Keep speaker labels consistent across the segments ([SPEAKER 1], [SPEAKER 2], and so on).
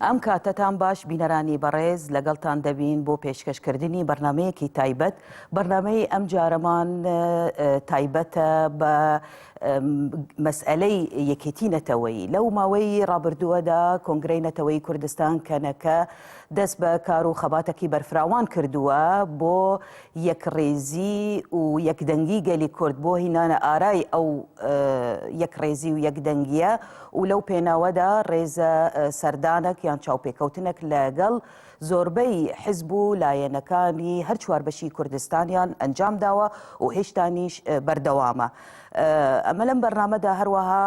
[SPEAKER 1] ئەم کاتەتان باش بینەرانی بەڕێز لەگەڵتان دەبین بۆ پێشکەشکردنی بەرنامەیەکی تایبەت. بەرنامەی ئەم جارەمان تایبەتە بە مەسئلەی یەکێتی نەتەوەیی. لەو ماوەی ڕابردووەدا کۆنگرەی نەتەوەی کوردستان کەنەکە دەست بە کار و خەباتێکی بەرفراوان کردووە بۆ یەکڕێزی و یەکدەنگی گەلی کورد، بۆ هینانە ئارای ئەو یەکڕێزی و یەکدەنگیە، و لەو پێناوەدا ڕێزە سەردانێک یان چاوپێکەوتنێک لەگەڵ زۆربەی حزب و لایەنەکانی هەر چواربەشی کوردستانیان ئەنجام داوە و هێشتانیش بەردەوامە. ئەمە لەم بەرنامەدا هەروەها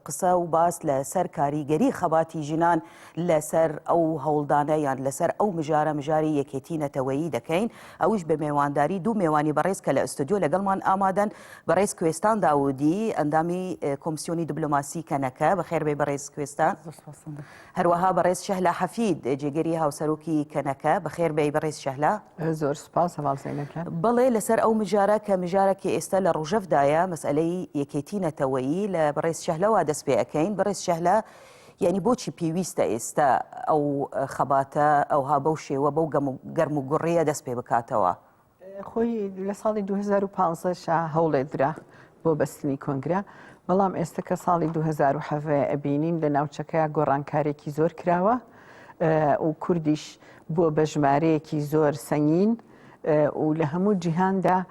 [SPEAKER 1] قسە و باس لەسەر کاریگەری خەباتی ژنان لەسەر ئەو هەوڵدانە یان لەسەر ئەو مژاری یەکێتی نەتەوەیی دەکەین. ئەوش بە میێوانداری دوو میێوانی بەڕێز کە لە ئەستودیۆ لەگەڵمان ئامادەن. بەڕێز کوێستان داودی ئەندامی کۆمسیۆنی دیبلۆماسی کەنەکە، بەخێر بێ بەڕێز کوێستان. هەروەها بەڕێز شەهلا حەفید جێگەری هاوسەرۆکی کەنەکە، بەخێر بێ بەڕێز شەهلا.
[SPEAKER 2] زۆر سپاس هەواڵزینەکە.
[SPEAKER 1] بەڵێ لەسەر ئەو مژارە کە مژارێکی ئێستا لە ڕۆژەفدایە مەسئلەی یەکێتی نەتەوەیی لە بەڕێز شەهلەوە دەست پێ ئەەکەین. بەڕێز شەهلا، یعنی بۆچی پێویستە ئێستا ئەو خەباتە ئەوها بەو شێوە بەو گەرم و گوڕیە دەست پێ بکاتەوە؟
[SPEAKER 2] خۆی لە ساڵی 2015 هەوڵێ درا بۆ بەستنی کۆنگرە، بەڵام ئێستا کە ساڵی 2007 ئەبینین لە ناوچەکەیە گۆڕانکارێکی زۆر کراوە و کوردیش بۆ بە ژمارەیەکی زۆر سەنگین و لە هەموو جیهاندا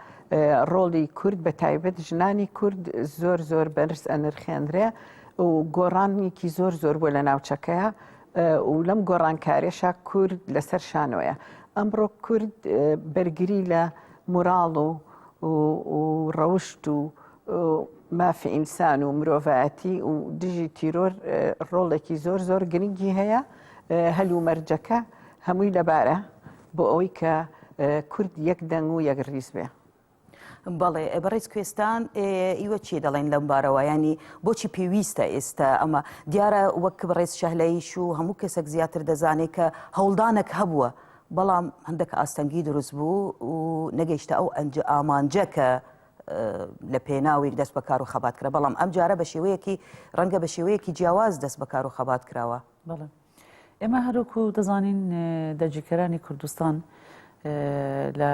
[SPEAKER 2] ڕۆڵی کورد بە تایبەت ژنانی کورد زۆر زۆر بەرز ئەنرخێنرێ و گۆڕانێکی زۆر زۆر بۆ لە ناوچەکەیە و لەم گۆڕانکارێشە کورد لەسەر شانۆیە. ئەمڕۆ کورد بەرگری لە موراڵ و ڕەوشت و مافی ئینسان و مرۆڤایەتی و دژی تیرۆر ڕۆڵێکی زۆر زۆر گرنگی هەیە. هەلو مەرجەکە هەمووی لەبارە بۆ ئەوەی کە کورد یەک دەنگ و یەک ڕیز بێ.
[SPEAKER 1] بەڵێ بەڕێز کوێستان، ئیوە چی دەڵێن لەم بارەوە؟ ینی بۆچی پێویستە ئێستا ئەمە؟ دیارە وەک بەڕێز شەهلەیش و هەموو کەسێک زیاتر دەزانێت کە هەوڵدانێک هەبووە، بەڵام هەندێک ئاستەنگی دروست بوو و نەگەیشتە ئەو ئامانجە کە لە پێناوی دەست بە کار و خەبات کرا. بەڵام ئەم جارە بە شێوەیەکی ڕەنگە بە شێوەیەکی جیاواز دەست بە کار و خەبات کراوە.
[SPEAKER 3] بەڵێ ئێمە هەروکو دەزانین دەرجیکەرانی کوردستان لە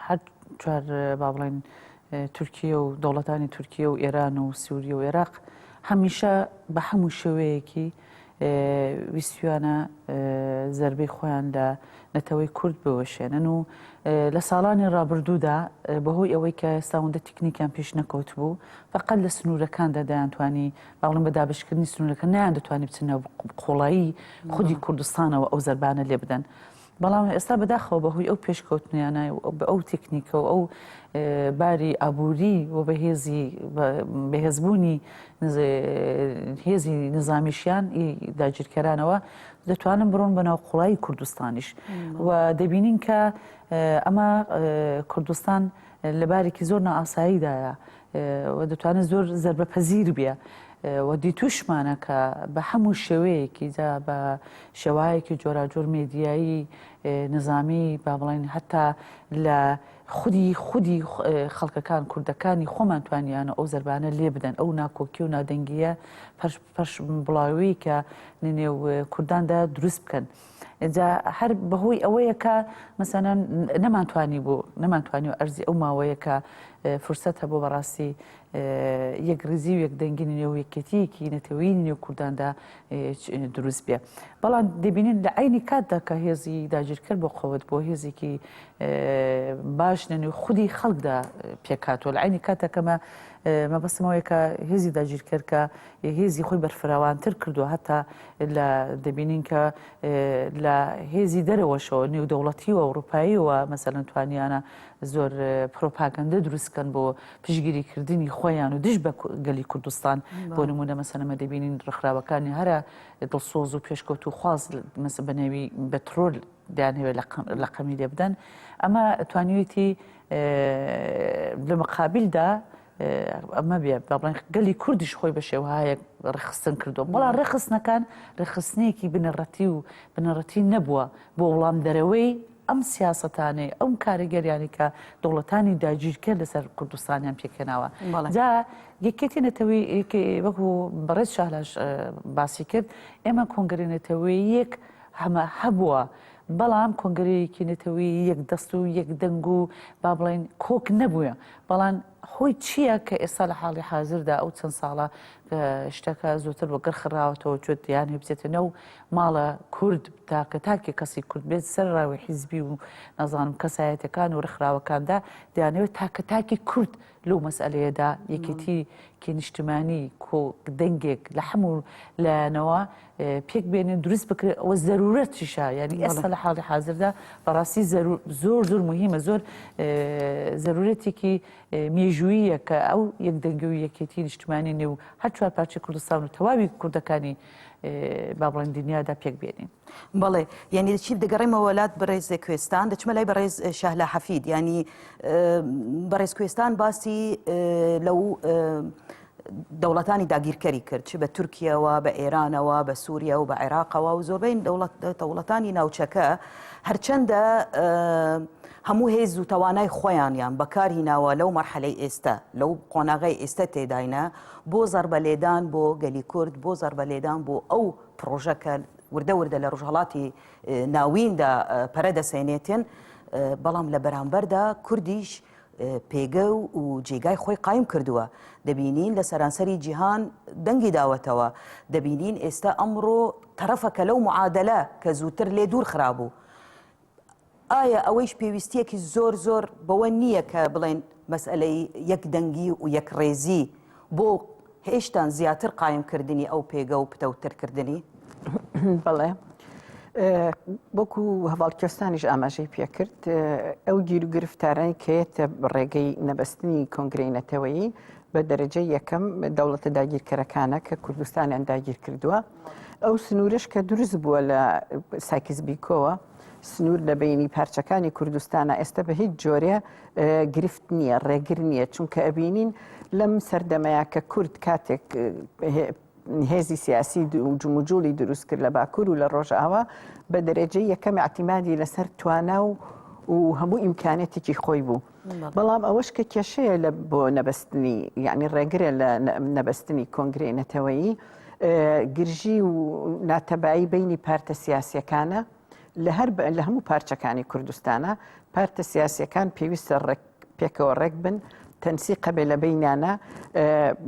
[SPEAKER 3] هەر چوار با بڵێن تورکیە و دەوڵەتانی تورکیە و ئێران و سووریە و عێراق هەمیشە بە هەموو شێوەیەکی ویستیانە زەربەی خۆیان لە نەتەوەی کورد بوەشێنن و لە ساڵانی ڕابردوودا بەهۆی ئەوەی کە ئێستاوەندە تکنیکیان پێش نەکەوت بوو، فقط لە سنوورەکاندا دەیانتوانی باڵم بە دابشکردنی سنوورەکە نەیان دەتوانی بچنە قۆڵایی خودی کوردستانەوە ئەو زەربانە لێ بدەن. بەڵام ئێستا بەداخەوە بەهۆی ئەو پێشکەوتنیانە بە ئەو تکنیکە و ئەو باری ئابووری و بەهێزبوونی هێزی نظامیشیان داگیرکەرانەوە دەتوانن بڕۆن بەناو قوڵایی کوردستانیش و دەبینین کە ئەمە کوردستان لە بارێکی زۆر نائاساییدایە و دەتوانێت زۆر زەربەپەزیر بێ و دیتوشمانە کە بە هەموو شێوەیەکی بە شێوایەکی جۆراجۆر مێدیایی نظامی با بڵێن هەتا لە خودی خەڵکەکان کوردەکانی خۆمان توانیانە ئەو زەربانە لێ بدەن، ئەو ناکۆکی و نادەنگیە پەش بڵاوی کە نێو کورداندا دروست بکەن. جا هەر بەهۆی ئەوەیە کە مەسەنەن نەمانتوانی و ئەرزی ئەو ماوەیە کە فرسەتە بۆ بەڕاستی یەکڕیزی و یەکدەنگی نێو یەکێتیەکی نەتەوەیی نێو کورداندا دروست بێ. بەڵام دەبینین لە عینی کاتدا کە هێزی داگیرکرد بۆ خۆوت بۆ هێزێکی باش نێو خودی خەڵکدا پێکاتەوە، لە عینی کاتەکەمە مەبەستمەوەیە کە هێزی داگیرکرد کە هێزی خۆی بەرفراوانتر کردووە، هەتا لە دەبینین کە لە هێزی دەرەوەشەوە نێودەوڵەتی و ئەوروپاییەوە مەسەلەن توانیانە زۆر پرۆپاگەندە دروستکەن بۆ پشگیریکردنی خۆیان و دژ بە گەلی کوردستان. بۆ نمونە مەسەلەمە دەبینین ڕخراوەکانی هەرە دڵسۆز و پێشکەوت و خواز مەسە بە نێوی بەترۆل دەیانەوێت لە قەمی لێ بدەن. ئەمە توانیویەتی لە مقابلدا ئەمە بێ با بڵێن گەلی کوردیش خۆی بە شێوەیەک ڕێخستن کردو، بەڵام ڕێخستنەکان ڕێخستنەیەکی بنەڕەتی نەبووە بۆ وەڵام دەرەوەی ئەم سیاستانەی ئەم کاریگەریانی کە دەوڵەتانی داگیرکرد لەسەر کوردستانیان پێکەناوە جا یەکێتی نەتەوەی وەکو بەڕێز شالاش باسی کرد ئێمە کۆنگرەی نەتەوەیەک هەمە هەبووە بەڵام کۆنگرەیەکی نەتەوەی یەک دەست و یەک دەنگ و با بڵێن کۆک نەبووە بەڵام خۆی چییە کە ئێستا لە حاڵی حازردا ئەو چەند ساڵە شتەکە زۆرتر وەگەر خراوەتەوە چێت یان بچێتە نەو ماڵە کورد تاکە تاکێ کەسی کورد بێت سەر ڕاوی حیزبی و نازانم کەسایەتەکان و ڕخراوەکاندا دەیانەوێت تاکە تاکی کورد لەو مەسئلەیەدا یەکێتی کێنیشتمانی دەنگێک لە هەموو لایەنەوە پێک بێنێن دروست بکرێت ئەوە زەرورەتیشە یعنی ئێستا لە حاڵی حازردا بەڕاستی زۆر زۆر مهمە زۆر زەرورەتێکی مێژوویە کە ئەو یەک دەنگی و یەکێتی نیشتمانی نێو هەر چوار پارچە کوردستان و تەواوی کوردەکانی با بڵێن دنیادا پێک بێنین.
[SPEAKER 1] بەڵێ یعنی چی دەگەڕێمەوە وڵات بەڕێز کوێستان دەچمە لای بەڕێز شەهلا حەفید ینی بەڕێز کوێستان باسی لەو دەوڵەتانی داگیرکەری کرد چ بە تورکیەوە بە ئێرانەوە بە سووریا و بە عێراقەوە و زۆربەی دەوڵەتانی ناوچەکە هەرچەندە هەموو هێز و توانای خۆیان یان بەکارهیناوە لەو مەرحەلەی ئێستا لەو قۆناغی ئێستا تێداینە بۆ زەربەلێدان بۆ گەلی کورد بۆ زەربەلێدان بۆ ئەو پرۆژەکە وردە وردە لە ڕۆژهەڵاتی ناویندا پەرە دەسێنێتن بەڵام لە بەرامبەردا کوردیش پێگە و جێگای خۆی قایم کردووە دەبینین لە سەرانسەری جیهان دەنگی داوەتەوە دەبینین ئێستا ئەمڕۆ تەرەفەکە لەو معادلە کە زووتر لێ دوور خرابوو ئایا ئەوەیش پێویستیەکی زۆر زۆر بەوە نییە کە بڵێن مەسئلەی یەک دەنگی و یەک ڕێزی بۆ هێشتان زیاتر قایمکردنی ئەو پێگە و پتەوترکردنی؟
[SPEAKER 2] بەڵێ بۆکو هەواڵکێستانیش ئاماژەی پێکرد ئەو گیر و گرفتارانی کەیەتە ڕێگەی نەبەستنی کۆنگرەی نەتەوەیی بە دەرەجەی یەکەم دەوڵەتە داگیرکەرەکانە کە کوردستانیان داگیر کردووە ئەو سنوورش کە دروست بووە لە ساکیز بیکۆوە سنوور لە بینی پارچەکانی کوردستانە ئێستا بە هیچ جۆرێ گرفت نییە ڕێگر نییە چونکە ئەبینین لەم سەردەمەیە کە کورد کاتێک هێزی سیاسی و جموجوڵی دروست کرد لە باکوور و لە ڕۆژئاوا بە دەرەجەی یەکەم اعتیمادی لەسەر توانا و هەموو ئیمکانێتێکی خۆی بوو بەڵام ئەوەش کە کێشەیە لە بۆ نەبەستنی یعنی ڕێگرە لە نەبەستنی کۆنگرەی نەتەوەیی گرژی و ناتەبایی بینی پارتە سیاسیەکانە لە هەموو پارچەکانی کوردستانە پارتە سیاسیەکان پێویستە پێکەوە ڕێک بن تەنسیقە بێ لە بینانە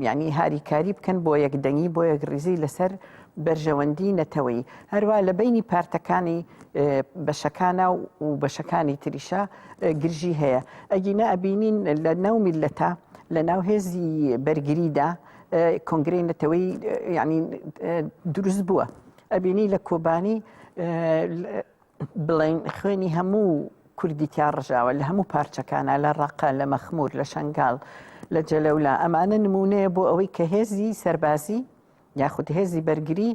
[SPEAKER 2] یعنی هاریکاری بکەن بۆ یەکدەنگی بۆ یەکڕیزی لەسەر بەرژەوەندی نەتەوەیی هەروە لە بینی پارتەکانی بەشەکانە و بەشەکانی تریشە گرژی هەیە ئەگینە ئەبینین لە ناو میلەتە لە ناو هێزی بەرگریدا کۆنگرەی نەتەوەیی یعنی دروست بووە ئەبینی لە کۆبانی بڵێن خوێنی هەموو کوردی تیا ڕژاوە لە هەموو پارچەکانە لە ڕەقە لە مەخمور لە شەنگاڵ لە جەلەولا ئەمانە نمونەیە بۆ ئەوەی کە هێزی سەربازی یاخود هێزی بەرگری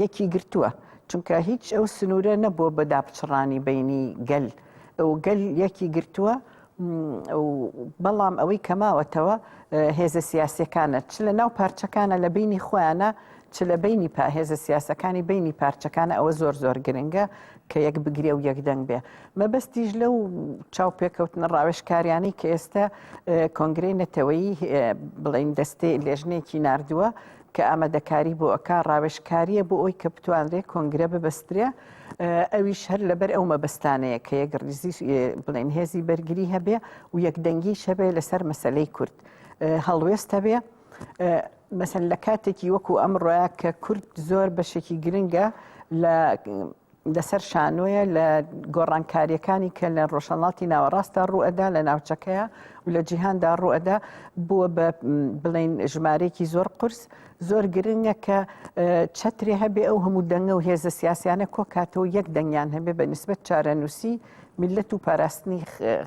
[SPEAKER 2] یەکی گرتووە چونکە هیچ ئەو سنوورە نەبووە بە داپچڕانی بینی گەل ئەو گەل یەکی گرتووە بەڵام ئەوەی کەماوەتەوە هێزە سیاسیەکانە چ لە ناو پارچەکانە لە بینی خۆیانە چ لە بینی هێزە سیاسەکانی بینی پارچەکانە ئەوە زۆر زۆر گرنگە کە یەک بگرێ و یەک دەنگ بێ مەبەستیش لەو چاو پێکەوتنە ڕاوێژکاریانەی کە ئێستا کۆنگرەی نەتەوەیی بڵین دەستەی لێژنێکی ناردووە کە ئامادەکاری بۆ ئەکا ڕاوێژکاریە بۆ ئەوی کە بتوانرێ کۆنگرە ببەسترێ ئەویش هەر لەبەر ئەو مەبەستانەیە کە یەک ڕیزی بڵین هێزی بەرگری هەبێ و یەکدەنگی شەبێ لەسەر مەسەلەی کورد هەڵوێستە بێ مەسەن لە کاتێکی وەکو ئەمڕۆیە کە کورد زۆر بەشێکی گرنگە لەسەر شانۆیە لە گۆڕانکاریەکانی کە لە ڕۆژهەڵاتی ناوەڕاستدا ڕوئەدا لە ناوچەکەیە و لە جیهاندا ڕوئەدا بووە بە بڵین ژمارەیەکی زۆر قورس زۆر گرنگە کە چەترێ هەبێ ئەو هەموو دەنگە و هێزە سیاسیانە کۆکاتەوە یەک دەنگیان هەبێ بە نسبەت چارەنووسی میلەت و پاراستنی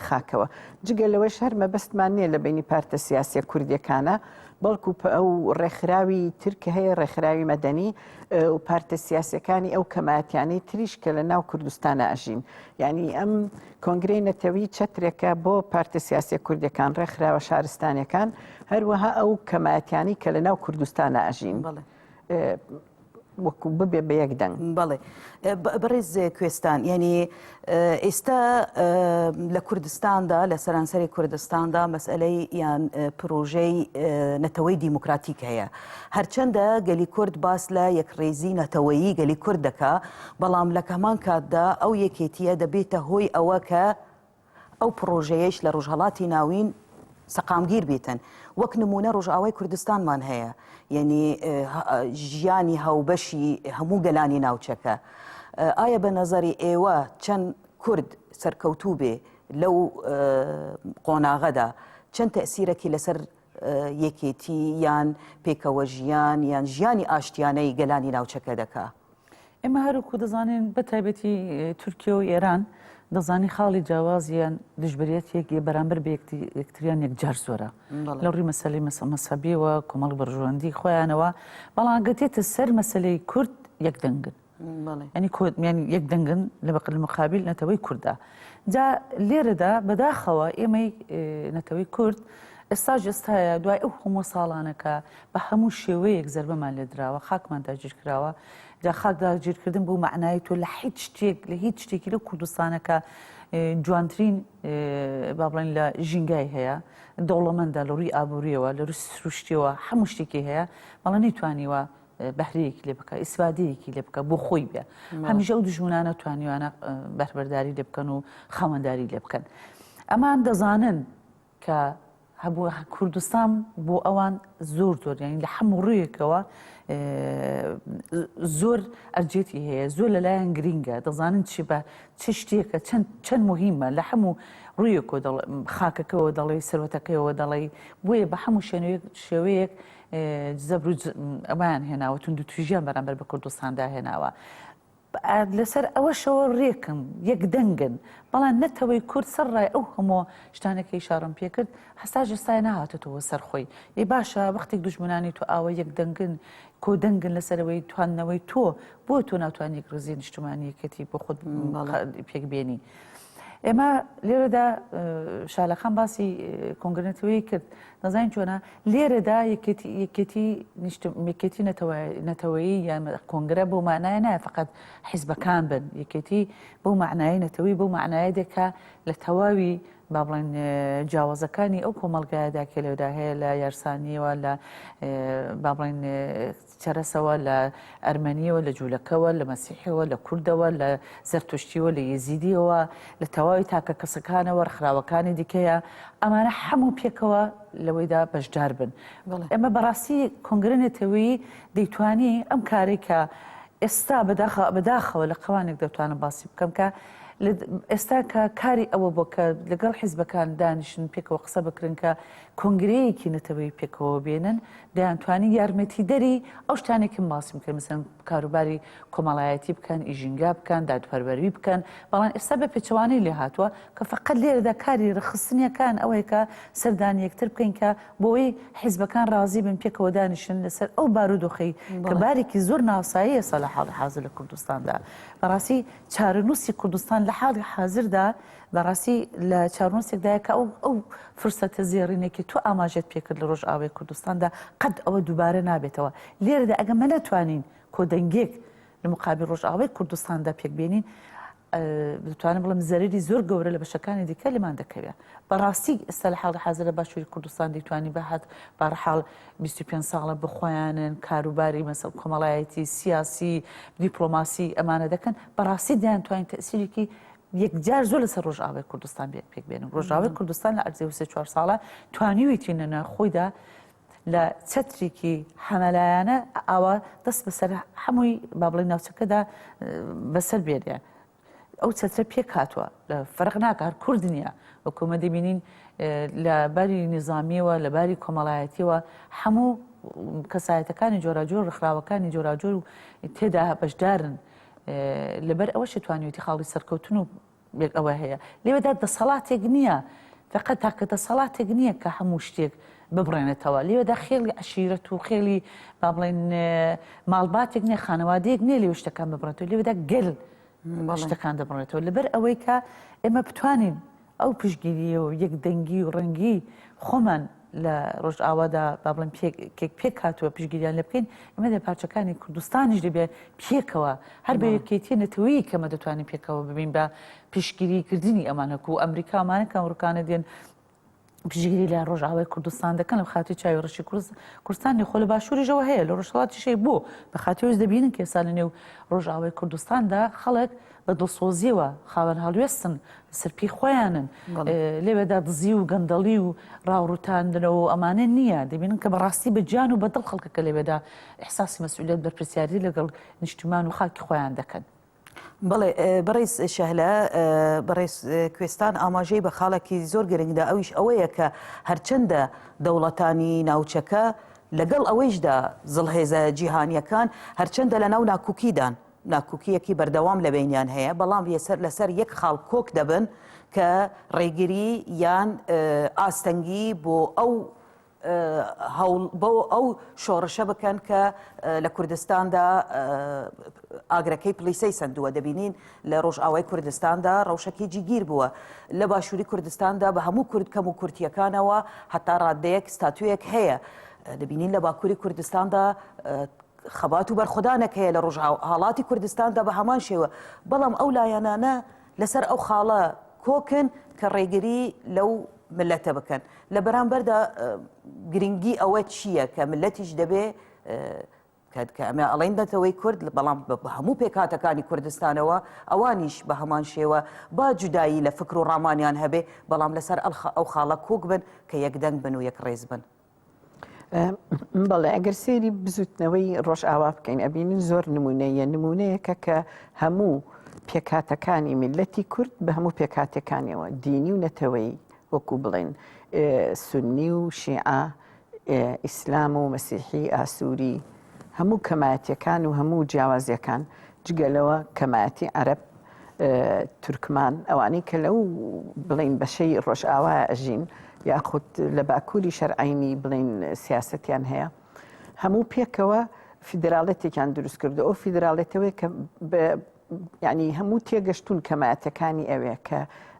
[SPEAKER 2] خاکەوە جگە لەوەش هەر مەبەستمان نییە لە بینی پارتە سیاسیە کوردیەکانە بەڵکو ئەو ڕێکخراوی ترکە هەیە ڕێکخراوی مەدەنی و پارتە سیاسیەکانی ئەو کەمایەتیانەی تریش کە لە ناو کوردستانە ئەژین یعنی ئەم کۆنگرەی نەتەوەیی چەترێکە بۆ پارتە سیاسیە کوردیەکان ڕێکخراوە شارستانیەکان هەروەها ئەو کەمایەتیانی کە لە ناو کوردستانە ئەژین وەکو ببێ بە یەک دەنگ.
[SPEAKER 1] بەڵێ بەڕێز کوێستان یعنی ئێستا لە کوردستاندا لە سەرانسەری کوردستاندا مەسئلەی یان پرۆژەی نەتەوەی دیموکراتیک هەیە هەرچەندە گەلی کورد باس لە یەکڕێزی نەتەوەیی گەلی کورد دەکا بەڵام لە کەمان کاتدا ئەو یەکێتیە دەبێتە هۆی ئەوە کە ئەو پرۆژەیەش لە ڕۆژهەڵاتی ناوین سەقامگیر بێتن وەک نمونە ڕۆژئاوای کوردستانمان هەیە یعنی ژیانی هاوبەشی هەموو گەلانی ناوچەکە ئایا بە نەزەری ئێوە چەند کورد سەرکەوتوو بێ لەو قۆناغەدا چەند تەئسیرێکی لەسەر یەکێتی یان پێکەوە ژیان یان ژیانی ئاشتیانەی گەلانی ناوچەکە دەکا
[SPEAKER 3] ئێمە هەروکو دەزانین بە تایبەتی تورکیا و ئێران دەزانی خاڵی جیاوازیان دژبەرێتێک بەرامبەر بە یەکتریان یەکجار زۆرە لە ڕووی مەسەلەی مەسەبیەوە کۆمەڵ بەرژەوەندی خۆیانەوە بەڵام گەتێتە سەر مەسەلەی کورد یەکدەنگن ینی یەک دەنگن لە بەقل مقابل نەتەوەی کووردا جا لێرەدا بەداخەوە ئێمەی نەتەوەی کورد ئێستا ئێستاە دوای ئەو هەموو ساڵانەکە بە هەموو شێوەیەک زەربەمان لێ دراوە خاکمان داگیر کراوە جا خاک داگیرکردن بۆ معنای تۆ لە هیچ شتێک لە هیچ شتێکی لە کوردستانەکە جوانترین با بڵێن لە ژینگای هەیە دەوڵەمەندە لە ڕووی ئابوووریەوە لە ڕووی سروشتیەوە هەموو شتێکی هەیە بەڵام نەیتوانیوە بەهرەیەکی لێ بکە ئیسفادەیەکی لێ بکە بۆ خۆی بێ هەمیشە ئەو دژمنانە توانیوانە بەربەرداری لێ بکەن و خاوەنداری لێ بکەن ئەمان دەزانن کە هەبوو کوردستان بۆ ئەوان زۆر زۆر یانی لە هەموو ڕوویەکەوە زۆر ئەرجێتی هەیە زۆر لەلایەن گرینگە دەزانن چی بە چ شتێکە چەند مهمە لە هەموو ڕوویەکەوە خاکەکەەوە دەڵێ سەرەتەکەیەوە دەڵێ بۆیە بە هەموو شێوەیەک زەبر ئەمان هێناوە تونند و توژیان بەرامبەر بە کوردستاندا هێناوە لەسەر ئەوەشەوە ڕێکم یەک دەنگن بەڵام نەتەوەی کورد سەرڕای ئەو هەموو شتانەکەی شارم پێ کرد هەستا ئێستای نهاتێتەوە سەرخۆی باشە وەختێک دوژمنانی تۆ ئاوە یەک دەنگن کۆ دەنگن لەسەرەوەی تواننەوەی تۆ بۆ تۆ ناتوانانی ڕزی نیشتمانیەکەتی بۆ خۆت پێکبێنی ئێمە لێرەدا شالەخان باسی کۆنگرێتەوەی کرد نەزانین چۆنە لێرەدا یەکێتی نەتەوەیی یان کۆنگرە بۆ معنایە نایە فقط حیزبەکان بن یەکێتی بۆ معنای نەتەوەی بۆ معنایە دەکا لە تەواوی با بڵێن جیاوازەکانی ئەو کۆمەڵگایەدا کە لێودا هەیە لە یارسانیەوە لە با بڵێن چەرەسەوە لە ئەرمەنیەوە لە جوولەکەوە لە مەسیحەوە لە کوردەوە لە زەرتشتیەوە لە یێزیدیەوە لە تەواوی تاکە کەسەکانەوە ڕخراوەکانی دیکەیە ئەمانە هەموو پێکەوە لەوەیدا بەشدار بن ئێمە بەڕاستی کۆنگرە دەیتوانی ئەم کارێکە ئێستا بەداخەوە لە قوانێک دەتوانم باسی بکەم کە ئێستا کە کاری ئەوە بۆ کە لەگەڵ حیزبەکان دانیشن پێکەوە قسە بکرن کە کۆنگرەیەکی نەتەوەی پێکەوە بێنن دەیانتوانی یارمەتی دەری ئەو شتانێکم باسیم کرد مثلا کاروباری کۆمەڵایەتی بکەن ئیژینگا بکەن دادپەروەری بکەن بەڵام ئێستا بە پێچەوانەی لێ هاتووە کە فقط لێرەدا کاری ڕخستنیەکان ئەوەیە کە سەردانی یەکتر بکەین کە بۆی حیزبەکان ڕازی بن پێکەوە دانیشن لەسەر ئەو بارودۆخەی کە بارێکی زۆر ناوسایی ئێستا لە حاڵی حاضر لە کوردستاندا بەڕاستی چارەنووسی کوردستان لە حاڵی حاضردا بەڕاستی لە چارنووسێکدایە کە ئەو فرسەتە زێڕینێکی تو ئاماژێت پێکرد لە ڕۆژئاوای کوردستاندا قەت ئەوە دووبارە نابێتەوە لێرەدا ئەگەمە نەتوانین کۆدەنگێک لە مقابل ڕۆژئاوای کوردستاندا پێکبێنین دەتوانم بڵم زەرری زۆر گەورە لە بەشەکانی دیکە لەمان دەکەوێت بەڕاستی ئێستا لە حاڵی حاضرە باشووری کوردستان دەیتوانی بەهات بەڕحاڵ 25 ساڵە بخۆیانن کاروباری مەسەڵ کۆمەڵایەتی سیاسی دیپلۆماسی ئەمانە دەکەن بەڕاستی دەیانتوانین تەئسیرێکی یەکجار زۆر لەسەر ڕۆژئاوای کوردستان پێکبێنن ڕۆژئاوای کوردستان لە ئەرزەی 3-4 ساڵە توانیویەتی نەنە خۆیدا لە چەترێکی حەمەلایانە ئاوا دەست بەسەر هەمووی با بڵێن ناوچەکەدا بەسەر بێنێ ئەو چەترە پێک هاتووە لە فەرق ناکە هەر کورد نییە وەکومە دەبینین لە باری نظامیەوە لە باری کۆمەڵایەتیەوە هەموو کەسایەتەکانی جۆراجۆر ڕخراوەکانی جۆراجۆر و تێدا بەشدارن لەبەر ئەوەش توانیوەتی خاڵی سەرکەوتن و ئەوە هەیە لێوەدا دەسەڵاتێک نییە فقط تاکە دەسەڵاتێک نییە کە هەموو شتێک ببڕێنێتەوە لێوەدا خێڵی عشیرەت و خێڵی با بڵێن ماڵباتێک نییە خانەوادەیەک نییە لێوە شتەکان ببڕێتەوە لێوەدا گەل شتەکان دەبڕێتەوە لەبەر ئەوەی کە ئێمە بتوانین ئەو پشگیریە و یەکدەنگی و ڕەنگی خۆمان لە ڕۆژئاوادا با بڵێن پێک هاتووە پشگیریان لە بکەین ئەمە لە پارچەکانی کوردستانیش دەبێت پێکەوە هەر بە یەکێتی نەتەوەیی کەمە دەتوانین پێکەوە ببین بە پشگیریکردنی ئەمانەکو و ئەمریکا ئەمانەکە ئەمریکانە دێن پشگیری لە ڕۆژئاوای کوردستان دەکەن لە خاتی چاوی ڕەشی کوردستانی خۆ لە باشووریژەوە هەیە لە ڕۆژهەڵاتیشەی بۆ بە خاطیەوەی دەبینن کە ئێستا لە نێو ڕۆژئاوای کوردستاندا خەڵک بە دڵسۆزیەوە خاوەن هەڵوێستن سەرپی خۆیانن لێوێدا دزی و گەندەڵی و ڕاوڕوتاندنەوە ئەمانە نییە دەبینن کە بەڕاستی بە گیان و بەدڵ خەڵکەکە لێوێدا ئیحساسی مەسئولیەت بەرپرسیاری لەگەڵ نیشتمان و خاکی خۆیان دەکەن.
[SPEAKER 1] بەڵێ بەڕێز شەهلە بەڕێز کوێستان ئاماژەی بە خاڵێکی زۆر گرنگدا ئەویش ئەوەیە کە هەرچەندە دەوڵەتانی ناوچەکە لەگەڵ ئەوەیشدا زڵهێزە جیهانیەکان هەرچەندە لە ناو ناکوکیدان ناکوکیەکی بەردەوام لە بینیان هەیە بەڵام لەسەر یەک خاڵ کۆک دەبن کە ڕێگیری یان ئاستەنگی بۆ ئەو شۆڕشە بکەن کە لە کوردستاندا ئاگرەکەی پلیسەی سندووە دەبینین لە ڕۆژئاوای کوردستاندا ڕەوشەکی جیگیر بووە لە باشووری کوردستاندا بە هەموو کورد کەم و کورتیەکانەوە هەتا ڕادەیەک ستاتویەک هەیە دەبینین لە باکووری کوردستاندا خەبات و بەرخودانێک هەیە لە ڕۆژهاڵاتی کوردستاندا بە هەمان شێوە بەڵام ئەو لایەنانە لەسەر ئەو خاڵە کۆکن کە ڕێگری لەو ملەتە بکەن لە بەرامبەردا گرنگی ئەوە چییە کە ملەتیش دەبێ کە ئەمە ئەڵێن دەتەوەی کورد بەڵام بە هەموو پێکاتەکانی کوردستانەوە ئەوانیش بە هەمان شێوە با جودایی لە فکر و ڕامانیان هەبێ بەڵام لەسەر ئەو خاڵە کۆک بن کە یەکدەنگ بن و یەک ڕێز بن.
[SPEAKER 2] بەڵێ ئەگەر سێری بزوتنەوەی ڕۆژئاوا بکەین ئەبینین زۆر نمونەیەکە کە هەموو پێکاتەکانی میلەتی کورد بە هەموو پێکاتەکانیەوە دینی و نەتەوەی وەکو بڵێن سنی و شیعە ئیسلام و مەسیحی ئاسووری هەموو کەمایەتیەکان و هەموو جیاوازیەکان جگەلەوە کەمایەتی عەرەب تورکمان ئەوانەی کە لەو بڵێن بەشەی ڕۆژئاوا ئەژین یاخود لە باکووری شەرعینی بڵێن سیاسەتیان هەیە هەموو پێکەوە فیدراڵەتێکیان دروست کردو ئەو فیدراڵێتەوەی کە یعنی هەموو تێگەشتون کەمایەتەکانی ئەوەیە کە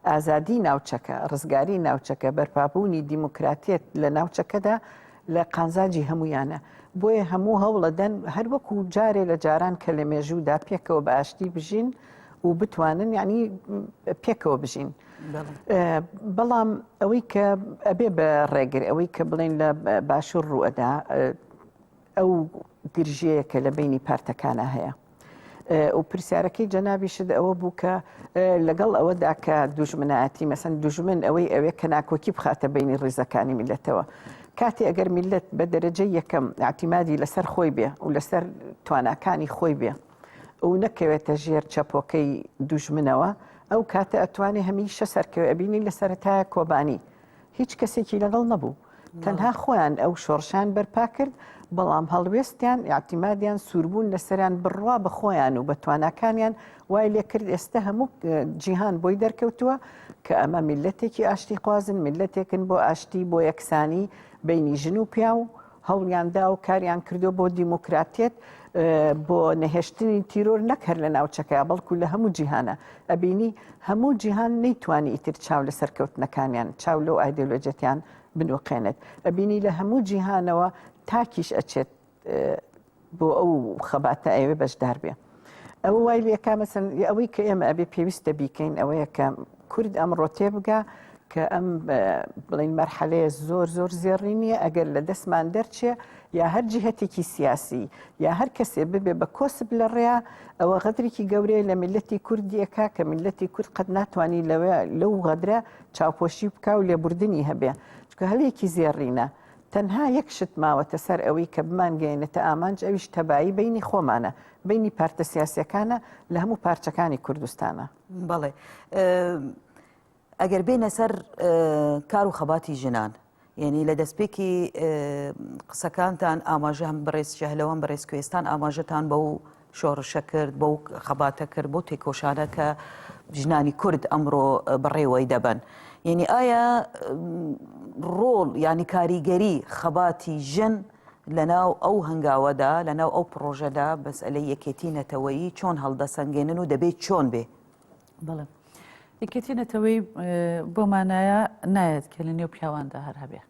[SPEAKER 2] ئازادی ناوچەکە ڕزگاری ناوچەکە بەرپابوونی دیموکراتیت لە ناوچەکەدا لە قانزاجی هەمویانە بۆیە هەموو هەوڵەدەن هەر وەکو جارێ لە جاران کە لە مێژوودا پێکەوە بە ئاشتی بژین و بتوانن یعنی پێکەوە بژین بەڵام ئەوەی کە ئەبێ بە ڕێگر ئەوەی کە بڵێن لە باشوور ڕوئەدا ئەو گرژەیە کە لە بینی پارتەکانە هەیە و پرسیارەکەی جەنابیشت ئەوە بوو کە لەگەڵ ئەوەدا کە دوژمنایەتی مەسەن دوژمن ئەوەیە کە ناکۆکی بخاتە بینی ڕێزەکانی میلەتەوە کاتی ئەگەر میلەت بە دەرەجەی یەکەم اعتیمادی لەسەر خۆی بێ و لەسەر تواناکانی خۆی بێ و نەکەوێتە ژێر چەپۆکەی دوژمنەوە ئەو کاتە ئەتوانێ هەمیشە سەرکەوێ ئەبینی لە سەرەتایە کۆبانی هیچ کەسێکی لەگەڵ نەبوو تەنها خۆیان ئەو شۆڕشان بەرپا کرد بەڵام هەڵوێستیان ئاعتیمادیان سووربوون لەسەریان بڕوا بە خۆیان و بە تواناکانیان وای لێ کرد ئێستا هەموو جیهان بۆی دەرکەوتووە کە ئەمە میلەتێکی ئاشتی خوازن میلەتێکن بۆ ئاشتی بۆ یەکسانی بینی ژن و پیا و هەوڵیاندا و کاریان کردو بۆ دیموکراتیت بۆ نەهێشتنی تیرۆر نەکرد لە ناوچەکە بەڵکو لە هەموو جیهانە ئەبینی هەموو جیهان نەیتوانی ئیتر چاو لە سەرکەوتنەکانیان چاو لەو ئایدۆلۆجیەتیان بنوقێنێت ئەبینی لە هەموو جیهانەوە تاکیش ئەچێت بۆ ئەو خەباتە ئەوێ بەشدار بێ ئەوە وای لێکا مەسەن ئەوەی کە ئێمە ئەبێ پێویستە بیکەین ئەوەیە کە کورد ئەمڕۆ تێبگا کە ئەم بڵین مەرحەلەیە زۆر زۆر زێڕی نییە ئەگەر لە دەستمان دەرچێ یا هەر جهەتێکی سیاسی یا هەر کەسێ ببێ بە کۆسب لە ڕێیا ئەوە غەدرێکی گەورەیە لە میلەتی کوردیەکە کە میلەتی کورد قەت ناتوانانی لەو غەدرە چاوپۆشی بکە و لێبوردنی هەبێ چکە هەلەیەکی زێڕینە تەنها یەک شت ماوەتە سەر ئەوەی کە بمانگەێنێتە ئامانج ئەویش تەبایی بینی خۆمانە بینی پارتە سیاسیەکانە لە هەموو پارچەکانی کوردستانە
[SPEAKER 1] بەڵێ ئەگەر بێنە سەر کار و خەباتی ژنان یعنی لە دەستپێکی قسەکانتان ئاماژە هەم بەڕێز شەهلەوەم بەڕێز کوێستان ئاماژەتان بەو شۆڕشە کرد بەو خەباتە کرد بۆ تێکۆشانە کە ژنانی کورد ئەمڕۆ بەڕێوەی دەبن یعنی ئایا ڕۆڵ ینی کاریگەری خەباتی ژن لەناو ئەو هەنگاوەدا لەناو ئەو پرۆژەدا بەسئلەی یەکێتی نەتەوەیی چۆن هەڵدەسەنگێنن و دەبێت چۆن بێ
[SPEAKER 3] بەڵێ یەکێتی نەتەوەی بۆ مانایە نایەت کە لە نێو پیاواندا هەر هەبێ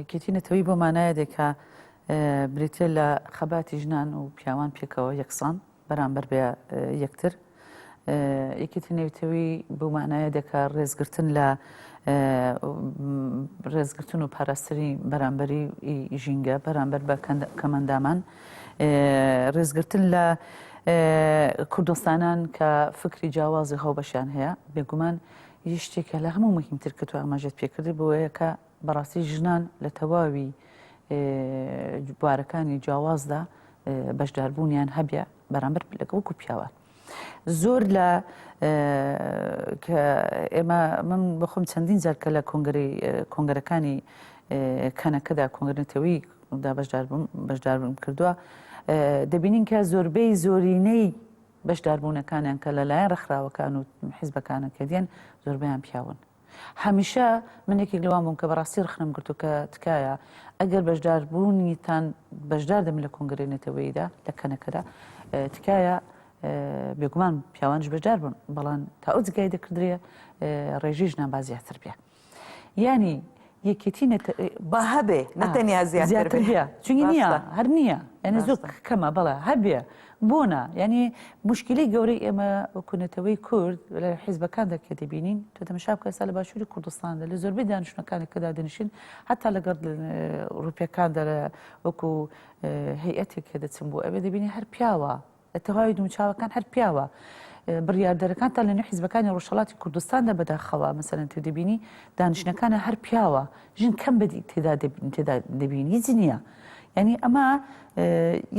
[SPEAKER 3] کێتینەتەوەی بۆ مانایە دێکا برێتێ لە خەباتی ژنان و پیاوان پێکەوە یەکسان بەرامبەر بە یەکتر. یەکێتی نێوتەوەی بۆ مانایە دێکا ڕێزگرتن لە ڕێزگرتن و پاراستنی بەرامبەری ژینگە بەرامبەر بە کەمەندامان، ڕێزگرتن لە کوردستانان کە فکری جیاوازی هەڵبەشیان هەیە. بێگومان شتێکە لە هەموو مهمتر کە تو ئاماژەت پێکردی بۆیە کە بەڕاستی ژنان لە تەواوی بوارەکانی جیاوازدا بەشداربوونیان هەبێ بەرامبەر لەگەڵ وەکو پیاوان. زۆر لە ئێمە من بەخۆم چەندین جار کە لە کۆنگەرەکانی کەنەکەدا کۆنگەرنەتەوەی دا بەشداربوون کردووە، دەبینین کە زۆربەی زۆرینەی بەشداربوونەکانیان کە لەلایەن ڕێکخراوەکان و حیزبەکانە کە دێن زۆربەیان پیاون. هەمیشە من یەکێک لەوان بووم کە بەڕاستی ڕخنم گرتو کە تکایە ئەگەر بەشداربوونیتان بەشدار دەبن لە کۆنگرێنێتەوەیدا لە کەنەکەدا تکایە بێگومان پیاوانش بەشدار بوون، بەڵام تا ئەو جگای دەکردرێ ڕێژی ژنان با زیاتر بێ. ینی یەکێتی
[SPEAKER 1] با هەبێ نەتەنیا زیاتر بێ
[SPEAKER 3] چونکی نییە هەر نییە یعنی زۆر کەمە بەڵێ هەبێ بۆنە. ینی مشکلی گەورەی ئێمە وەکوونەتەوەی کورد لە حیزبەکاندا کە دەبینین تۆ تەماشا بکە ئێستا لە باشووری کوردستاندا لە زۆربەی دانیشتوەکانی کەدا دەنشین حتا لەگەڵ ئەوروپیەکاندا وەکو هەیئەتێک کە دەچم بۆ ئەوێ دەبینی هەر پیاوە لە تەواوی دووچاوەکان هەر پیاوە. بڕیاردەرەکان تا لە نێو حیزبەکانی ڕۆژهەڵاتی کوردستاندا بەداخەوە مەسەلەن تو دەبینی دانیشتەکانە هەر پیاوە، ژن کەم بەدی تێدا دەبینی هیچ نییە. ینی ئەمە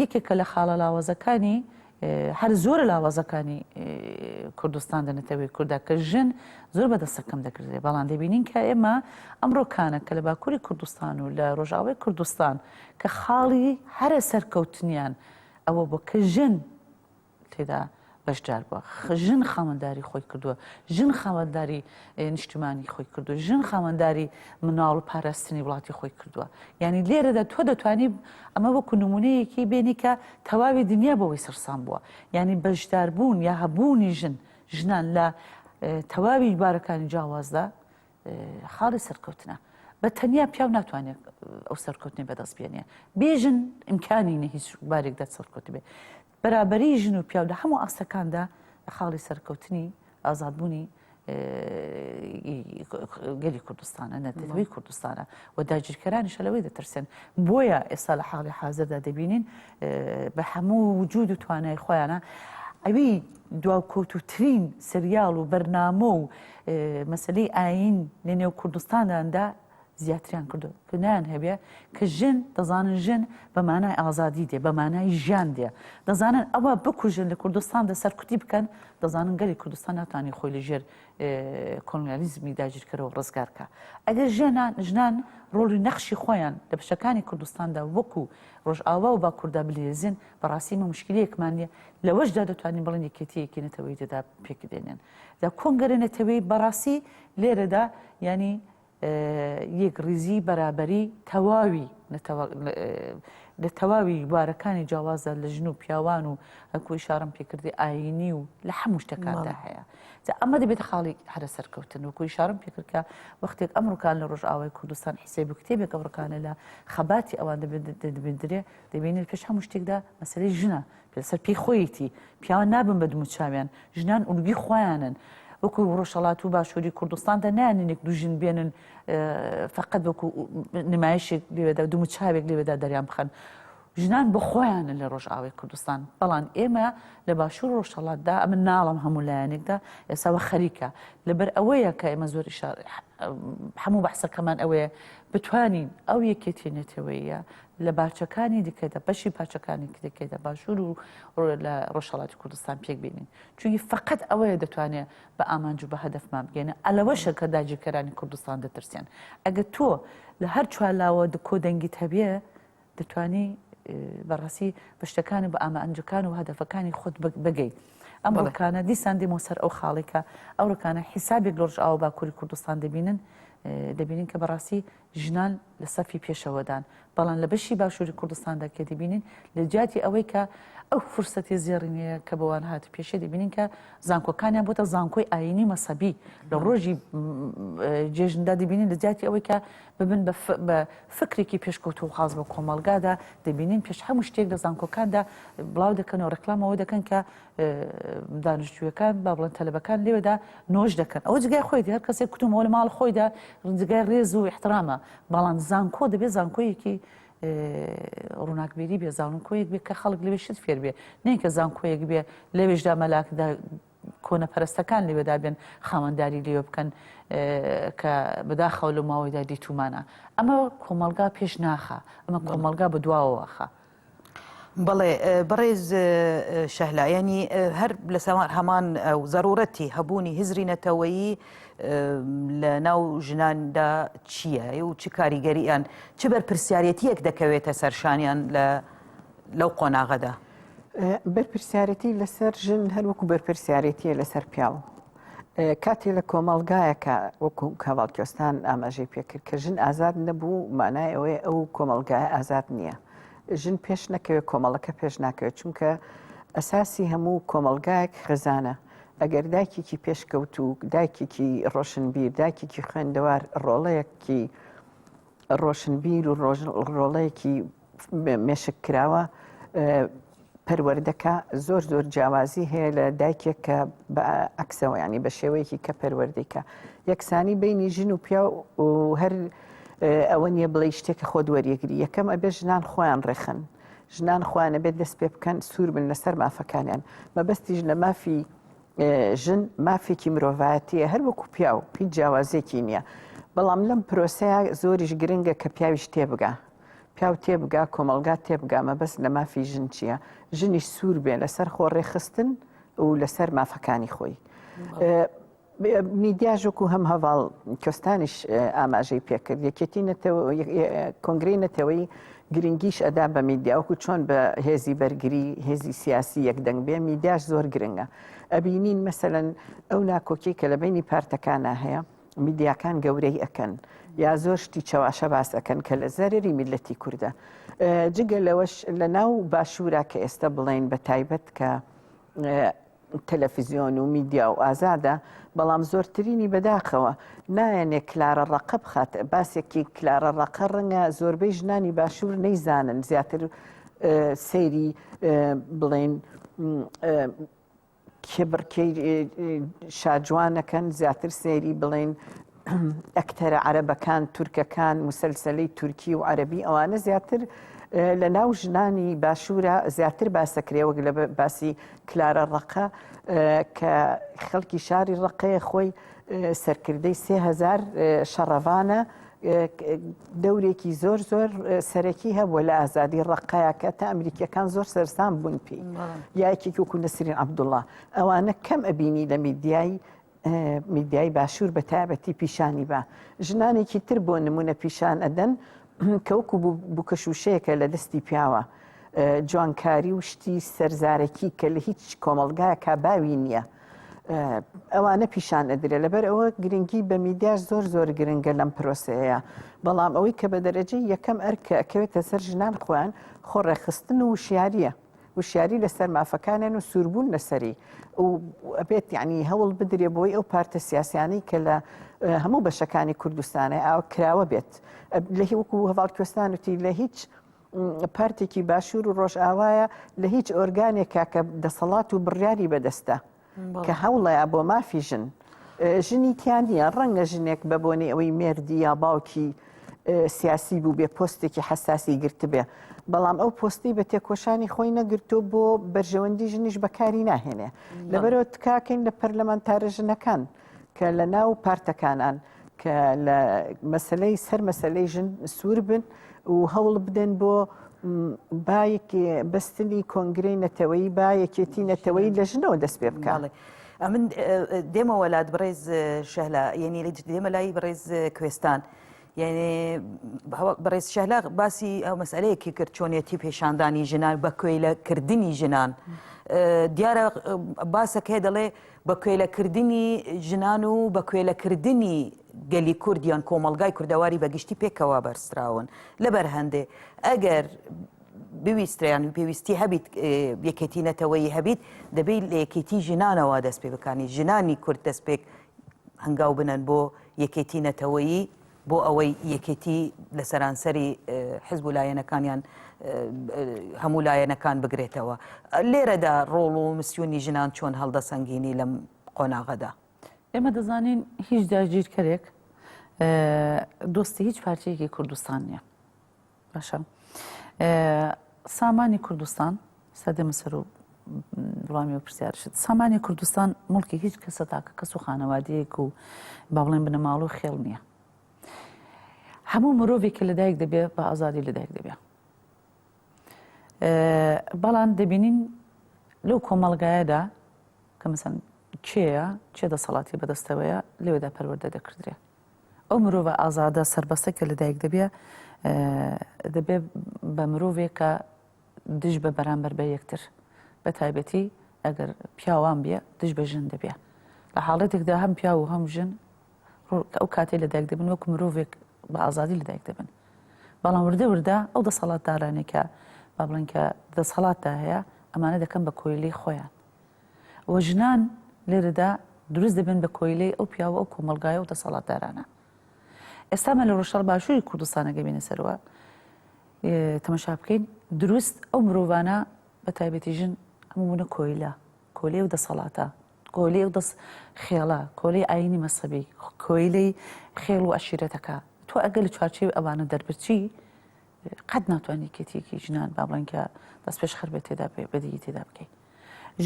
[SPEAKER 3] یەکێکە لە خاڵە لاوازەکانی هەر زۆرە لاوازەکانی کوردستان دەنێتەوەی کووردا کە ژن زۆر بەدەستەکەم دەکردێت. بەڵام دەبینین کە ئێمە ئەمڕۆکانە کە لە باکووری کوردستان و لە ڕۆژاوای کوردستان کە خاڵی هەرە سەرکەوتنیان ئەوە بۆ کە ژن تێدا بەشدار بووە، ژن خاوەنداری خۆی کردووە، ژن خاوەنداری نیشتیمانی خۆی کردووە، ژن خاوەنداری مناڵ و پاراستنی وڵاتی خۆی کردووە. ینی لێرەدا تۆ دەتوانی ئەمە وەکو نمونەیەکی بینی کە تەواوی دنیا بەوەی سەرسام بووە. ینی بەشداربوون یا هەبوونی ژنان لە تەواوی بارەکانی جیاوازدا خاڵی سەرکەوتنە. بە تەنیا پیاو ناتوانێت ئەو سەرکەوتنی بەدەست بێنێ، بێژن ئیمکانی نە هیچ بارێکدا سەرکەوت بێ. بەرابەری ژن و پیاو لە هەموو ئاستەکاندا خاڵی سەرکەوتنی ئازادبوونی گەلی کوردستانە نەتەوەی کوردستانە و داگیرکەرانیش لەوەی دەترسێن. بۆیە ئێستا لە حاڵی حازردا دەبینین بە هەموو وجود و توانای خۆیانە ئەوی دواوکەوتوترین سریال و بەرنامە و مەسلەی ئاین لە نێو کوردستانداندا زیاتریان کردو کە نایان هەبێ کە ژن دەزانن ژن بە مانای ئازادی دێ، بە مانای ژیان دێ، دەزانن ئەوە بکوژن لە کوردستاندا سەرکوتی بکەن، دەزانن گەلی کوردستان ناتوانانی خۆی لەژێر کۆلۆنیالیزمی داگیرکەرەوە ڕزگارکە. ئەگەر ژنان ڕۆڵی نەخشی خۆیان لە بەشەکانی کوردستاندا وەکو ڕۆژئاوا و باکووردا بلێزین بەڕاستی مە مشکلەیەکمان نیە. لەوەشدا دەتوانین بڵێن یەکێتیەکی نەتەوەی دەدا پێکدێنێن. دا کۆنگەرە نەتەوەی بەڕاستی لێرەدا ینی یەک ڕیزی بەرابەری تەواوی لە تەواوی بوارەکانی جیاوازدا لە ژن و پیاوان و ئەکو ئیشارەم پێکردی ئاینی و لە هەموو شتەکاندا هەیە. ئەمە دەبێت خاڵی هەرە سەرکەوتن وەکو ئیشارەم پێکرد کە وەختێک ئەمڕۆکان لە ڕۆژئاوای کوردستان حیسێب کتێبێک ئەوڕەکانە لە خەباتی ئەوان دەبێندرێ دەبینێت پێش هەموو شتێکدا مەسەلەی ژنە پێسەر پێی خۆیەتی پیاوان نابن بە دووچاویان، ژنان ئولگی خۆیانن. وەکو ڕۆژهەڵات و باشووری کوردستاندا نانێنێک دوژن بێنن فقط وەکو نمایشێک لێوێدا دوو چاوێک لێوێدا دەریان بخەن. ژنان بە خۆیانن لە ڕۆژئاوای کوردستان. بەڵام ئێمە لە باشوور ڕۆژهەڵاتدا ئەمە ناڵم هەموو لایەنێکدا ئێساوە خەریکە لەبەر ئەوەیە کە ئێمە زۆر هەموو بەحسەکەمان ئەوەیە بتوانین ئەو یەکێتێنێتەوەیە لە باچەکانی دیکەدا بەشی پاچەکانی دەکەیتە باشوور و لە ڕۆژهەڵاتی کوردستان پێک بینین. چونکی فقط ئەوەیە دەتوانێت بە ئامانج و بە هەدەفمان بگەێنە. ئەلەوەشە کە داگیرکەرانی کوردستان دەترسێن. ئەگەر تۆ لە هەر چوارلاوە کۆدەنگیت هەبێ دەتوانی بەڕاستی بە شتەکانی بە ئامانجەکان و هەدەفەکانی خۆت بگەیت. ئەم ڕۆکانە دیسان دێمەوە سەر ئەو خاڵێکە ئەو ڕۆکانە حیسابێک لە ڕۆژئاوا باکووری کوردستان دەبینن دەبینین کە بەڕاستی ژنان لە سەفی پێشەوەدان بەڵام لە بەشی باشووری کوردستاندا کە دەبینین لە جیاتی ئەوەی کە ئەو فرسەتی زیێڕینەیە کە بەوان هات پێشێ دەبینین کە زانکۆکانیان بۆتە زانکۆی ئاینی مەسەبی لە ڕۆژی جێژندا دەبینین لە جیاتی ئەوەی کە ببن بە فکرێکی پێشکەوت و خاز بە کۆمەلگادا دەبینین پێش هەموو شتێک لە زانکۆکاندا بڵاو دەکەنەوە ڕێکلامەوە دەکەن کە دانیشتوویەکان با بڵێن تەلەبەکان لێوەدا نۆش دەکەن ئەوە جگای خۆیدا هەر کەسێک کتومەوە لە ماڵ خۆیدا جگای ڕێز و احترامە بەڵام زانکۆ دەبێت زانکۆیەکی ڕووناکبیری بێ زانکۆیەک بێ کە خەڵک لەوێ شت فێر بێ نەیەکە زانکۆیەک بێ لەوێشدا مەلاکدا کۆنە پەرستەکان لێوەدا بێن خاوەنداری لێوە بکەن کە بەداخەوە لە ماوەیدا دیتومانە ئەمە کۆمەلگا پێش ناخە ئەمە کۆمەلگا بە دواوەخە.
[SPEAKER 1] بەڵێ بەڕێز شەهلا ینی هەر لە سەمار هەمان ئەو ضرورەتی هەبوونی هزری نەتەوەیی لە ناو ژناندا چییە و چی کاریگەریان چ بەرپرسیارەتیەک دەکەوێتە سەرشانیان لەو قۆناغەدا؟
[SPEAKER 2] بەرپرسیارەتی لەسەر ژن هەر وەکو بەرپرسیارەتیە لەسەر پیاو کاتێ لە کۆمەلگایەکە وەکو کاواڵکێستان ئاماژەی پێکرد کە ژن ئازاد نەبوو مانای ئەوەیە ئەو کۆمەلگایە ئازاد نییە. ژن پێش نەکەوێت کۆمەڵەکە پێش ناکەوێت چونکە ئەساسی هەموو کۆمەلگایەک خزانە ئەگەر دایکێکی پێشکەوت و دایکێکی ڕۆشنبیر دایکێکی خوێندەوار ڕۆڵەیەکی ڕۆشنبیر و ڕۆڵەیەکی مێشک کراوە پەروەردەکە زۆر زۆر جیاوازی هەیە لە دایکێک کە بە عەکسەوە ینی بە شێوەیەکی کە پەروەردەیکە یەکسانی بینی ژن و پیا و هەر ئەوە نییە بڵێ شتێکە خۆ دووەریەگری یەکەم ئەبێ ژنان خۆیان ڕێخن ژنان خۆیانە بێت دەست پێ بکەن سوور بن لەسەر مافەکانیان مەبەستیش لە مافی ژن مافێکی مرۆڤایەتیە هەر وەکو پیا و هیچ جیاوازێکی نییە بەڵام لەم پرۆسەیە زۆریش گرنگە کە پیاویش تێبگا پیاو تێبگا کۆمەلگا تێبگا مەبەست لە مافی ژن چییە ژنیش سوور بێ لەسەر خۆ ڕێخستن و لەسەر مافەکانی خۆی. میدیاژۆکو هەم هەواڵ کوێستانیش ئاماژەی پێکرد یەکێتی کۆنگرەی نەتەوەی گرنگیش ئەدا بە میدیاوەکو چۆن بە هێزی بەرگری هێزی سیاسی یەکدەنگ بێ میدیاش زۆر گرنگە ئەبینین مەسەلەن ئەو ناکۆکی کە لە بینی پارتەکانە هەیە میدیاکان گەورەی ئەکەن یا زۆر شتی چاواشە باس ئەکەن کە لە زەرری میلەتی کووردە جگە لەوەش لە ناو باشوورا کە ئێستا بڵێن بە تایبەت کە تەلەڤیزیۆن و میدیا و ئازادە بەڵام زۆرترینی بەداخەوە نایەنێ کلارە ڕەقە بخات باسێکی کلارە ڕەقە ڕەنگە زۆربەی ژنانی باشوور نەیزانن زیاتر سەیری بڵێن کێبڕکەی شاجوانەکەن زیاتر سەیری بڵێن ئەکتەرە عەرەبەکان تورکەکان مسلسلەی تورکی و عەرەبی ئەوانە زیاتر لە ناو ژنانی باشوورە زیاتر باسەکرێوە لە باسی کلارە ڕەقە کە خەڵکی شاری ڕەقەیە خۆی سەرکردەی 3000 شەڕەوانە دەورێکی زۆر زۆر سەرەکی هەبووە لە ئازادی ڕەقەیە کە تا ئەمریکیەکان زۆر سەرسام بوون پێی یایەکێکی وەکو نەسرین عەبدوڵڵا ئەوانە کەم ئەبینی لە میدیای باشوور بە تایبەتی پیشانی بە ژنانێکی تر بۆ نمونە پیشان ئەدەن کەوکو بووکەشوشەیەکە لە دەستی پیاوە جوانکاری و شتی سەرزارەکی کە لە هیچ کۆمەلگایەکە باوی نییە ئەوانە پیشان ئەدرێت لەبەر ئەوە گرنگی بە میدیاش زۆر زۆر گرنگە لەم پرۆسەیە بەڵام ئەوەی کە بە دەرەجەی یەکەم ئەرکە ئەکەوێتە سەر ژنان خۆیان خۆڕێخستن و وشیاریە وشیاری لەسەر مافەکانیان و سووربوون لەسەری و ئەبێت یعنی هەوڵ بدرێ بۆی ئەو پارتە سیاسیانەی کە لە هەموو بەشەکانی کوردستانە ئاو کراوە بێت لە وەکو هەواڵ کوێستان وتی لە هیچ پارتێکی باشوور و ڕۆژئاوایە لە هیچ ئۆرگانێکا کە دەسەڵات و بڕیاری بەدەستە کە هەوڵەیە بۆ مافی ژن ژنی تیان نیە ڕەنگە ژنێک بە بۆنی ئەوەی مێردی یا باوکی سیاسی بوو بێ پۆستێکی حساسی گرت بێ بەڵام ئەو پۆستی بە تێکۆشانی خۆی نەگرتو بۆ بەرژەوەندی ژنیش بەکاری ناهێنێ لەبەرەوە تکاکەین لە پەرلەمانتارە ژنەکان کە لە ناو پارتەکانان کە لە مەسلەی سەر مەسلەی ژن سوور بن و هەوڵ بدەن بۆ بایەکی بەستنی کۆنگرەی نەتەوەیی بایەکێتی نەتەوەیی لە ژنەوە دەست پێ بکات.
[SPEAKER 1] من دێمە وەلات بڕێز شەهلا یعنی دێمە لای بڕێز کوێستان یعنی بەڕێز شەهلا باسی ئەو مەسئلەیەکی کرد چۆنیەتی پێشاندانی ژنان بە کوێلەکردنی ژنان دیارە باسەکە دەڵێ بە کوێلەکردنی ژنان و بە کوێلەکردنی گەلی کوردیان کۆمەڵگای کوردەواری بەگشتی پێکەوە بەرزراون لەبەر هەندێ ئەگەر بویستیان پێویستی هەبیت یەکێتی نەتەوەی هەبیت دەبێت لە یەکێتی ژنانەوە دەست پێ بکانی ژنانی کورد دەست پێک هەنگاو بنن بۆ یەکێتی نەتەوەیی بۆ ئەوەی یەکێتی لە سەرانسەری حزب و لایەنەکانیان هەموو لایەنەکان بگرێتەوە لێرەدا ڕۆڵ و مسیۆنی ژنان چۆن هەڵدەسەنگینی لەم قۆناغەدا
[SPEAKER 3] ئێمە دەزانین هیچ داگیرکەرێک دۆستی هیچ پارچەیەکی کوردستان نییە باشە سامانی کوردستان سەدەمە سەر و وڵامی و پرسیارشت سامانی کوردستان مڵکی هیچ کەسە تاکە کەس و خانەوادەیەک و با بڵێن بنەماڵ و خێڵ نییە هەموو مرۆڤێکی لەدایک دەبێ بە ئازادی لەدایک دەبێ بەڵام دەبینین لەو کۆمەڵگایەدا کە مەسەن کێیە چێ دەسەڵاتی بەدەستەوەیە لێوێدا پەروەردە دەکردرێ ئەو مرۆڤە ئازادە سربەستەکە لەدایک دەبێ دەبێ بە مرۆڤێک کە دژ بە بەرامبەر بە یەکتر بە تایبەتی ئەگەر پیاوان بێ دژ بە ژن دەبێ لە حاڵەتێکدا هەم پیا و هەم ژن ئەو کاتێ لەدایک دەبن وەکو مرۆڤێک بە ئازادی لەدایک دەبن بەڵام وردە وردە ئەو دەسەڵاتدارانێکە با بڵێن کە دەسەڵاتدا هەیە ئەمانە دەکەن بە کۆیلەی خۆیان وە ژنان لێرەدا دروست دەبن بە کۆیلەی ئەو پیاوە ئەو کۆمەڵگایە و دەسەڵاتدارانە ئێستامە لە ڕۆژهەڵ باشووری کوردستانەگە بینە سەرەوە تەماشا بکەین دروست ئەو مرۆڤانە بە تایبەتی ژن هەموونە کۆیلەی و دەسەڵاتە کۆیلەی و دەست خێڵە کۆیلەی ئاینی مەسەبی کۆیلەی خێڵ و عەشیرەتەکە تۆ ئەگەر لە چوارچێوی ئەوانە دەربچی قەت ناتوانانی کێتێکی ژنان با بڵێن کە دەست پێش خەر بێت تێدا بەدیگی تێدا بکەیت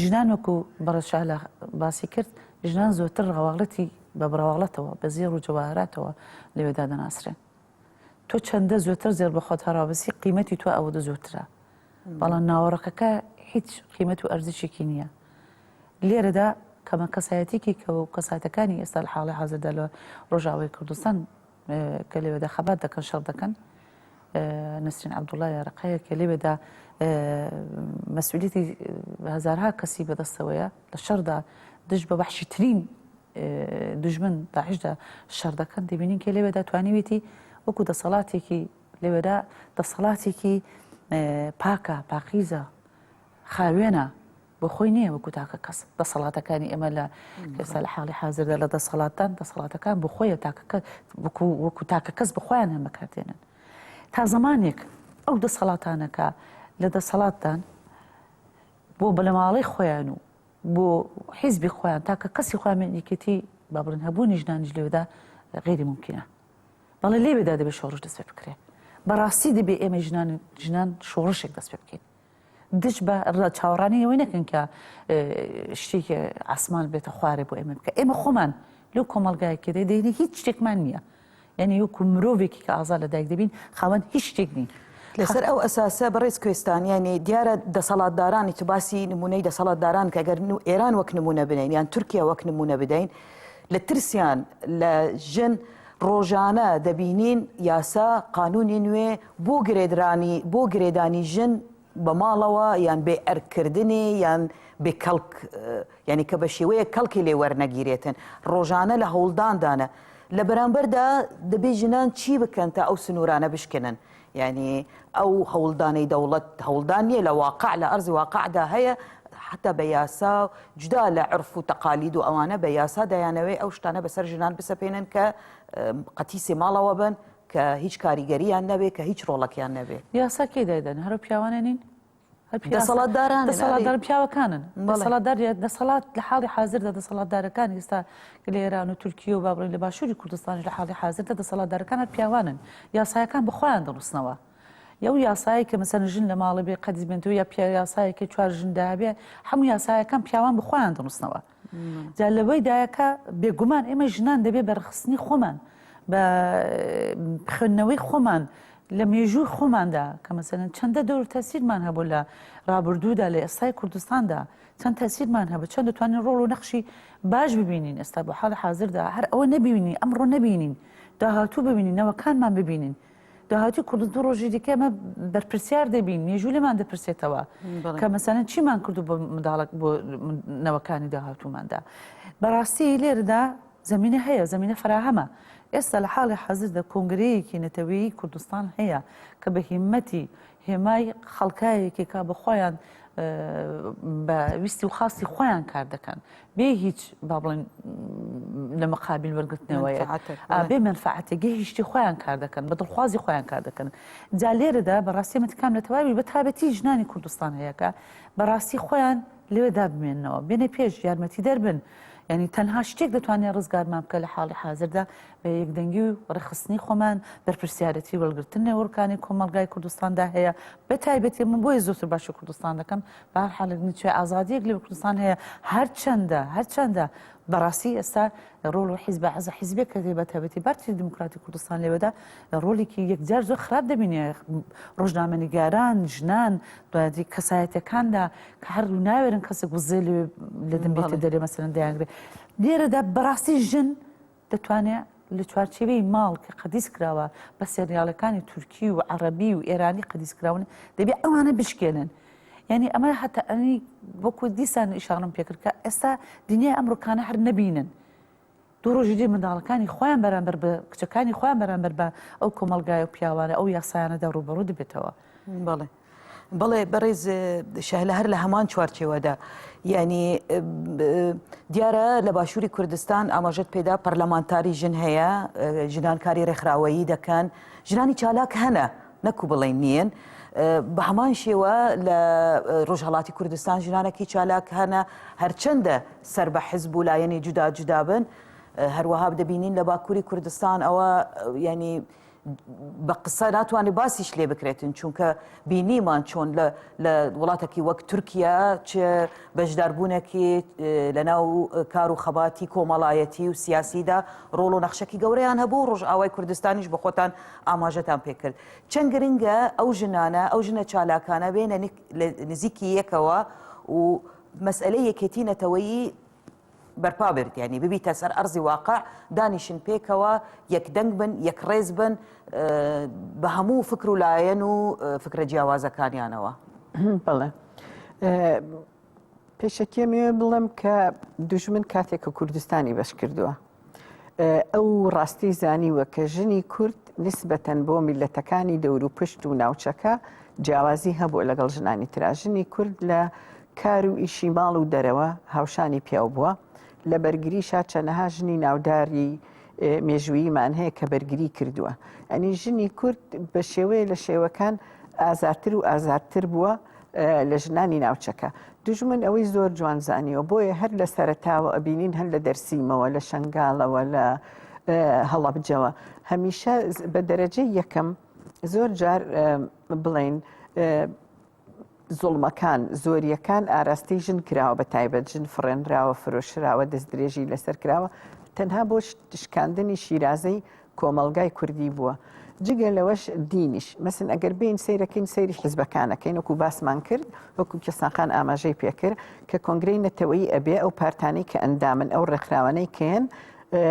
[SPEAKER 3] ژنان وەکو بەڕەشا لە باسی کرد ژنان زۆرتر ڕەواڵەتی بە بڕەواڵەتەوە بە زێڕ و جەواهراتەوە لەوێدا دەناسرێن تۆ چەندە زۆرتر زێر بە خۆت هەڕابەسی قیمەتی تۆ ئەوەدە زۆرترە بەڵام ناوەڕەکەکە هیچ قیمەت و ئەرزشێکی نییە لێرەدا کەمە کەسایەتێکی کە و کەسایەتەکانی ئێستا لە حاڵی حازردا لە ڕۆژاوای کوردستان کە لێوێدا خەبات دەکەن شەڕ دەکەن نسرین عەبدوڵڵا یارەقەیە کە لێوێدا مەسئولیەتی هەزارها کەسی بەدەستەوەیە لە شەڕدا دژ بە وەحشیترین دژمن داعشدا شەڕ دەکەن دەبینین کە لێوێدا توانیوێتی وەکو دەسەڵاتێکی لێوێدا دەسەڵاتێکی پاکە پاقیزە خاوێنە بۆ خۆی نییە وەکو تاکە کەس دەسەڵاتەکانی ئێمە لە ئێستا لە حاڵی حازردا لە دەسەڵاتەکان بۆ خۆیە وەکو تاکە کەس بخۆیان هەم بەکاردێنن تا زمانێک ئەو دەسەڵاتانەکە لە دەسەڵاتدان بۆ بەلەماڵەی خۆیان و بۆ حیزبی خۆیان تاکە کەسی خۆیان یەکێتی با بڵێن هەبوونی ژنانیش لێوێدا غیری ممکنە بەڵێ لێوێدا دەبێت شۆڕش دەست پێ بکرێ بەڕاستی دەبێت ئێمە ژنان شۆڕشێک دەست پێ بکەین دش بە چاوەڕانی ئەوەی نەکەن کە شتێکی ئاسمان بێتە خوارێ بۆ ئێمە بکە ئێمە خۆمان لەو کۆمەڵگایەکە دەیدەینی هیچ شتێکمان نییە یعنی وەکو مرۆڤێکی کە ئازاد لەدایک دەبین خاوەن هیچ شتێک نین
[SPEAKER 1] لەسەر ئەو ئەساسە بەڕێز کوێستانیانی دیارە دەسەڵاتدارانی تو باسی نمونەی دەسەڵاتداران کە ئەگەر ئێران وەک نمونە بدەین یان تورکیا وەک نمونە بدەین لە ترسیان لە ژن ڕۆژانە دەبینین یاسا قانونی نوێ بۆ گرێدانی ژن بە ماڵەوە یان بێ ئەرکردنی یان بێ کەڵک ینی کە بە شێوەیە کەڵکی لێ وەرنەگیرێتن ڕۆژانە لە هەوڵداندانە لە بەرامبەردا دەبێ ژنان چی بکەن تا ئەو سنوورانە بشکنن یعنی ئەو هەوڵدانەی دەوڵەت هەوڵدان نیە لە واقع لە ئەرزی واقعدا هەیە حتا بە یاسا جدا لە عرف و تەقالید و ئەوانە بە یاسا دەیانەوەی ئەو شتانە بەسەر ژنان بسەپێنن کە قەتیسی ماڵەوە بن کە هیچ کاریگەریان نەبێ کە هیچ ڕۆڵەکیان نەبێ
[SPEAKER 3] یاسا کێ دایدەن هەرە پیاوانە نین
[SPEAKER 1] دەسەڵاتداران
[SPEAKER 3] پیاوەکانن دەسەڵات لە حاڵی حازردا دەسەڵاتدارەکان ئێستا لە ئێران و تورکیە و با بڵێن لە باشووری کوردستانی لە حاڵی حازردا دەسەڵاتدارەکان پیاوانن یاسایەکان بەخۆیان دەنووسنەوە یا یاسایی کە مەسەن ژن لە ماڵە بێ قەدیز بێنەوە یا یاسایەکی چوار ژندا بێ هەموو یاسایەکان پیاوان بەخۆیان دەنووسنەوە جا لەوەی دایەکە بێگومان ئێمە ژنان دەبێ بەرخستنی خۆمان بە خوێندنەوەی خۆمان لە مێژووی خۆماندا کە مەسەلەن چەندە دەور تەسیرمان هەبوو لە ڕابردوودا لە ئێستای کوردستاندا چەند تەسیرمان هەبوو چەند دەتوانین ڕۆڵ و نەخشی باش ببینین ئێستا بۆ حاڵی حازردا هەر ئەوە نەبینین ئەمڕۆ نەبینین داهاتوو ببینین نەوەکانمان ببینین داهاتی کوردستان ڕۆژی دیکە ئەمە بەرپرسیار دەبین مێژوو لێمان دەپرسێتەوە کە مەسەلەن چیمان کردو بۆ منداڵک بۆ نەوەکانی داهاتووماندا بەڕاستی لێرەدا زمینە هەیە زمینە فراهەمە ئێستا لە حاڵی حەزردا کۆنگرەیەکی نەتەوەیی کوردستان هەیە کە بە هیمەتی هێمای خەڵکایەکی کا بە خۆیان بە ویستی و خاصی خۆیان کار دەکەن بێ هیچ با بڵێن لە مەقابل وەرگرتنەوەیە بێ منفعەتێگە هیچی خۆیان کار دەکەن بە دڵخوازی خۆیان کار دەکەن جا لێرەدا بەڕاستی متکام لە تەواوی بە تایبەتی ژنانی کوردستان هەیەکە بەڕاستی خۆیان لێوێدا بمێننەوە بێنە پێش یارمەتی دەربن یعنی تەنها شتێک دەتوانێت ڕزگارمان بکە لە حاڵی حاضردا بە یەکدەنگی و ڕێخستنی خۆمان بەرپرسیارەتی وەرگرتن نێوەرکانی کۆمەلگای کوردستاندا هەیە بە تایبەتی من بۆی زۆرتر باشی کوردستان دەکەم بە هەر حاڵێک نچێ ئازادیەک لە کوردستان هەیە هەرچەندە بەڕاستی ئێستا ڕۆڵ و حیزب عەزە حیزبێک کە بە تایبەتی پارتی دیموکراتی کوردستان لێوەدا ڕۆڵێکی یەکجار زۆر خراپ دەبینێ ڕۆژنامەنیگاران ژنان دوادی کەسایەتەکاندا کە هەردوو ناوێرن کەسێک وزێ لە دەمبێتە دەرێ مەسەرەن دەیانگرێت لێرەدا بەڕاستی ژن دەتوانێت لە چوارچێوەی ماڵ کە قەدیس کراوە بە سریاڵەکانی تورکی و عەرەبی و ئێرانی قەدیس کراون دەبێت ئەوانە بشکێنن یعنی ئەمە هەتا ئەنی وەکو دیسان ئیشاڕم پێکرد کە ئێستا دنیای ئەمڕۆکانە هەر نەبینن دوو ڕۆژی دێ منداڵەکانی خۆیان بەرامبەر بە کچەکانی خۆیان بەرامبەر بە ئەو کۆمەلگای و پیاوانە ئەو یاسایانەدا ڕوبەڕوو دەبێتەوە
[SPEAKER 1] بەڵێ بەڕێز شەهلە هەر لە هەمان چوارچێوەدا یعنی دیارە لە باشووری کوردستان ئاماژەت پێدا پەرلەمانتاری ژن هەیە ژنانکاری ڕێکخراوەیی دەکەن ژنانی چالاک هەنە نەکو بڵێن نیەن بە هەمان شێوە لە ڕۆژهەڵاتی کوردستان ژنانێکی چالاک هەنە هەرچەندە سەر بە حیزب و لایەنی جودا بن هەروەها دەبینین لە باکووری کوردستان ئەوە ینی بە قسە ناتوانێت باسیش لێ بکرێتن چونکە بینیمان چۆن لە وڵاتێکی وەک تورکیا چه بەشداربوونێکی لەناو کار و خەباتی کۆمەڵایەتی و سیاسیدا ڕۆڵ و نەخشەکی گەورەیان هەبوو ڕۆژئاوای کوردستانیش بە خۆتان ئاماژەتان پێکرد چەند گرنگە ئەو ژنانە ئەو ژنە چالاکانە بێنە نزیکی یەکەوە و مەسئلەی یەکێتی نەتەوەیی بەرپا برد یعنی ببیتە سەر ئەرزی واقع دانیشن پێکەوە یەکدەنگ بن یەک ڕێز بن بە هەموو فکر و لایەن و فکرە جیاوازەکانیانەوە
[SPEAKER 2] بەڵێ پێشەکێمێ بڵێم کە دوژمن کاتێک کە کوردستانی بەش کردووە ئەو ڕاستی زانیوە کە ژنی کورد نسبەتەن بۆ میلەتەکانی دەور و پشت و ناوچەکە جیاوازی هەبوو لەگەڵ ژنانی ترا ژنی کورد لە کار و ئیشی ماڵ و دەرەوە هاوشانی پیاو بووە لە بەرگریشا چەنەها ژنی ناوداری مێژووییمان هەیە کە بەرگری کردووە ئەنی ژنی کورد بە شێوەیە لە شێوەکان ئازادتر و ئازادتر بووە لە ژنانی ناوچەکە دوژمن ئەوەی زۆر جوانزانیەوە بۆیە هەر لە سەرەتاوە ئەبینین هەر لە دەرسیمەوە لە شنگاڵەوە لە هەڵەبجەوە هەمیشە بە دەرەجەی یەکەم زۆر جار بڵێن زوڵمەکان زۆریەکان ئاراستەی ژن کراوە بە تایبەت ژن فڕێنراوە فرۆشراوە دەست درێژی لەسەر کراوە تەنها بۆ شکاندنی شیرازەی کۆمەلگای کوردی بووە جگە لەوەش دینیش مەسن ئەگەر بین سیرەکەین سەیری حیزبەکانەکەین وەکو باسمان کرد وەکو کەسانخان ئاماژەی پێکرد کە کۆنگرەی نەتەوەیی ئەبێ ئەو پارتانەی کە ئەندامن ئەو ڕێکخراوانەی کێن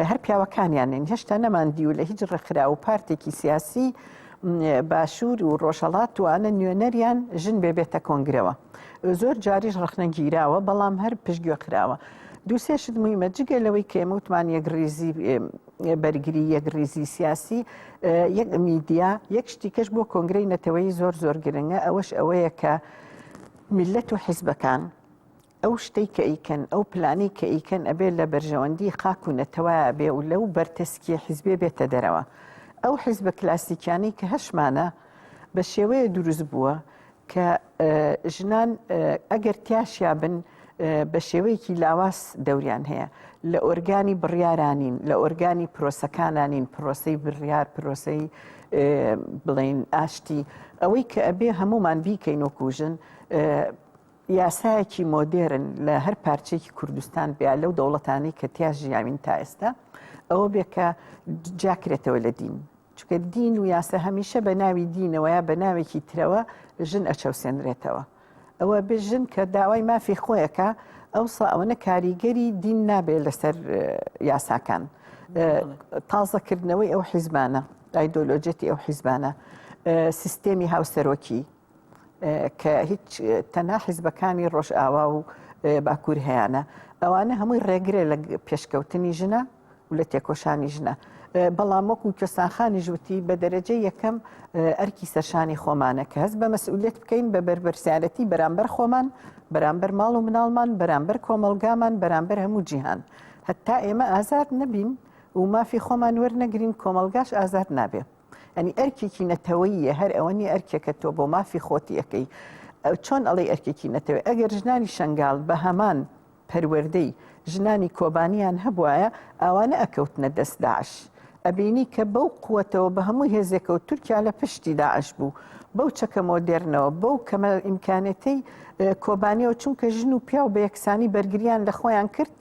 [SPEAKER 2] هەر پیاوەکانیانن هێشتا نەماندی و لە هیچ ڕێکخرا و پارتێکی سیاسی باشوور و ڕۆژهەڵات توانە نوێنەریان ژن بێبێتە کۆنگرەوە زۆر جاریش ڕخنەگیراوە بەڵام هەر پشتگوێ خراوە دووسێشت مویمە جگە لەوەی کێمەوتمان یەک ڕێزی بەرگری یەک ڕێزی سیاسی یەک میدیا یەک شتیکەش بۆ کۆنگرەی نەتەوەیی زۆر گرنگە ئەوەش ئەوەیە کە میلەت و حیزبەکان ئەو شتەی کە ئیکەن ئەو پلانی کە ئیکەن ئەبێ لە بەرژەوەندی خاک و نەتەوایە بێ و لەو بەرتەسکیە حیزبێ بێتە دەرەوە ئەو حیزبە کلاسیکیانی کە هەشمانە بە شێوەیە دروست بووە کە ژنان ئەگەر تیاشیا بن بە شێوەیەکی لاواز دەوریان هەیە لە ئۆرگانی بڕیارانین لە ئۆرگانی پرۆسەکانانین پرۆسەی بڕیار پرۆسەی بڵین ئاشتی ئەوەی کە ئەبێ هەمومان بیکەین وەکوژن یاسایەکی مۆدێرن لە هەر پارچێکی کوردستان بیا لەو دەوڵەتانی کە تیا ژیاوین تا ئێستا ئەوە بێ کە جاکرێتەوە لە دین چکە دین و یاسە هەمیشە بە ناوی دینەوە یا بە ناوێکی ترەوە ژن ئەچەوسێنرێتەوە ئەوە بێ ژن کە داوای مافی خۆیەکە ئەوسا ئەوەنە کاریگەری دین نابێت لەسەر یاساکان تازەکردنەوەی ئەو حیزبانە ئایدۆلۆجێتی ئەو حیزبانە سیستێمی هاوسەرۆکی کە هیچ تەنها حیزبەکانی ڕۆژئاوا و باکوور هەیەە ئەوانە هەمووی ڕێگرێ لە پێشکەوتنی ژنە و لە تێکۆشانی ژنە بەڵام وەکو کوێستانخانی ژووتی بە دەرەجەی یەکەم ئەرکی سەرشانی خۆمانە کە هەست بە مەسئولیت بکەین بە بەربەرسیارەتی بەرامبەر خۆمان، بەرامبەر ماڵ و مناڵمان، بەرامبەر کۆمەلگامان، بەرامبەر هەموو جیهان. هەتا ئێمە ئازاد نەبین و مافی خۆمان وەرنەگرین، کۆمەلگاش ئازاد نابێ. ئەنی ئەرکێکی نەتەوەییە، هەر ئەوەنی ئەرکێکە تۆ بۆ مافی خۆتی یەکەی. چۆن ئەڵێ ئەرکێکی نەتەوەی؟ ئەگەر ژنانی شنگال بە هەمان پەروەردەی ژنانی کۆبانیان هەبوایە، ئەوانە ئەکەوتنە دەست داعش. ئەبینی کە بەو قووەتەوە بە هەموو هێزێکە و تورکیا لە پشتی داعش بوو، بەو چەکە مۆدێرنەوە، بەو کەمە ئیمکانەتەی کۆبانیەوە، چونکە ژن و پیا و بە یەکسانی بەرگریان لە خۆیان کرد،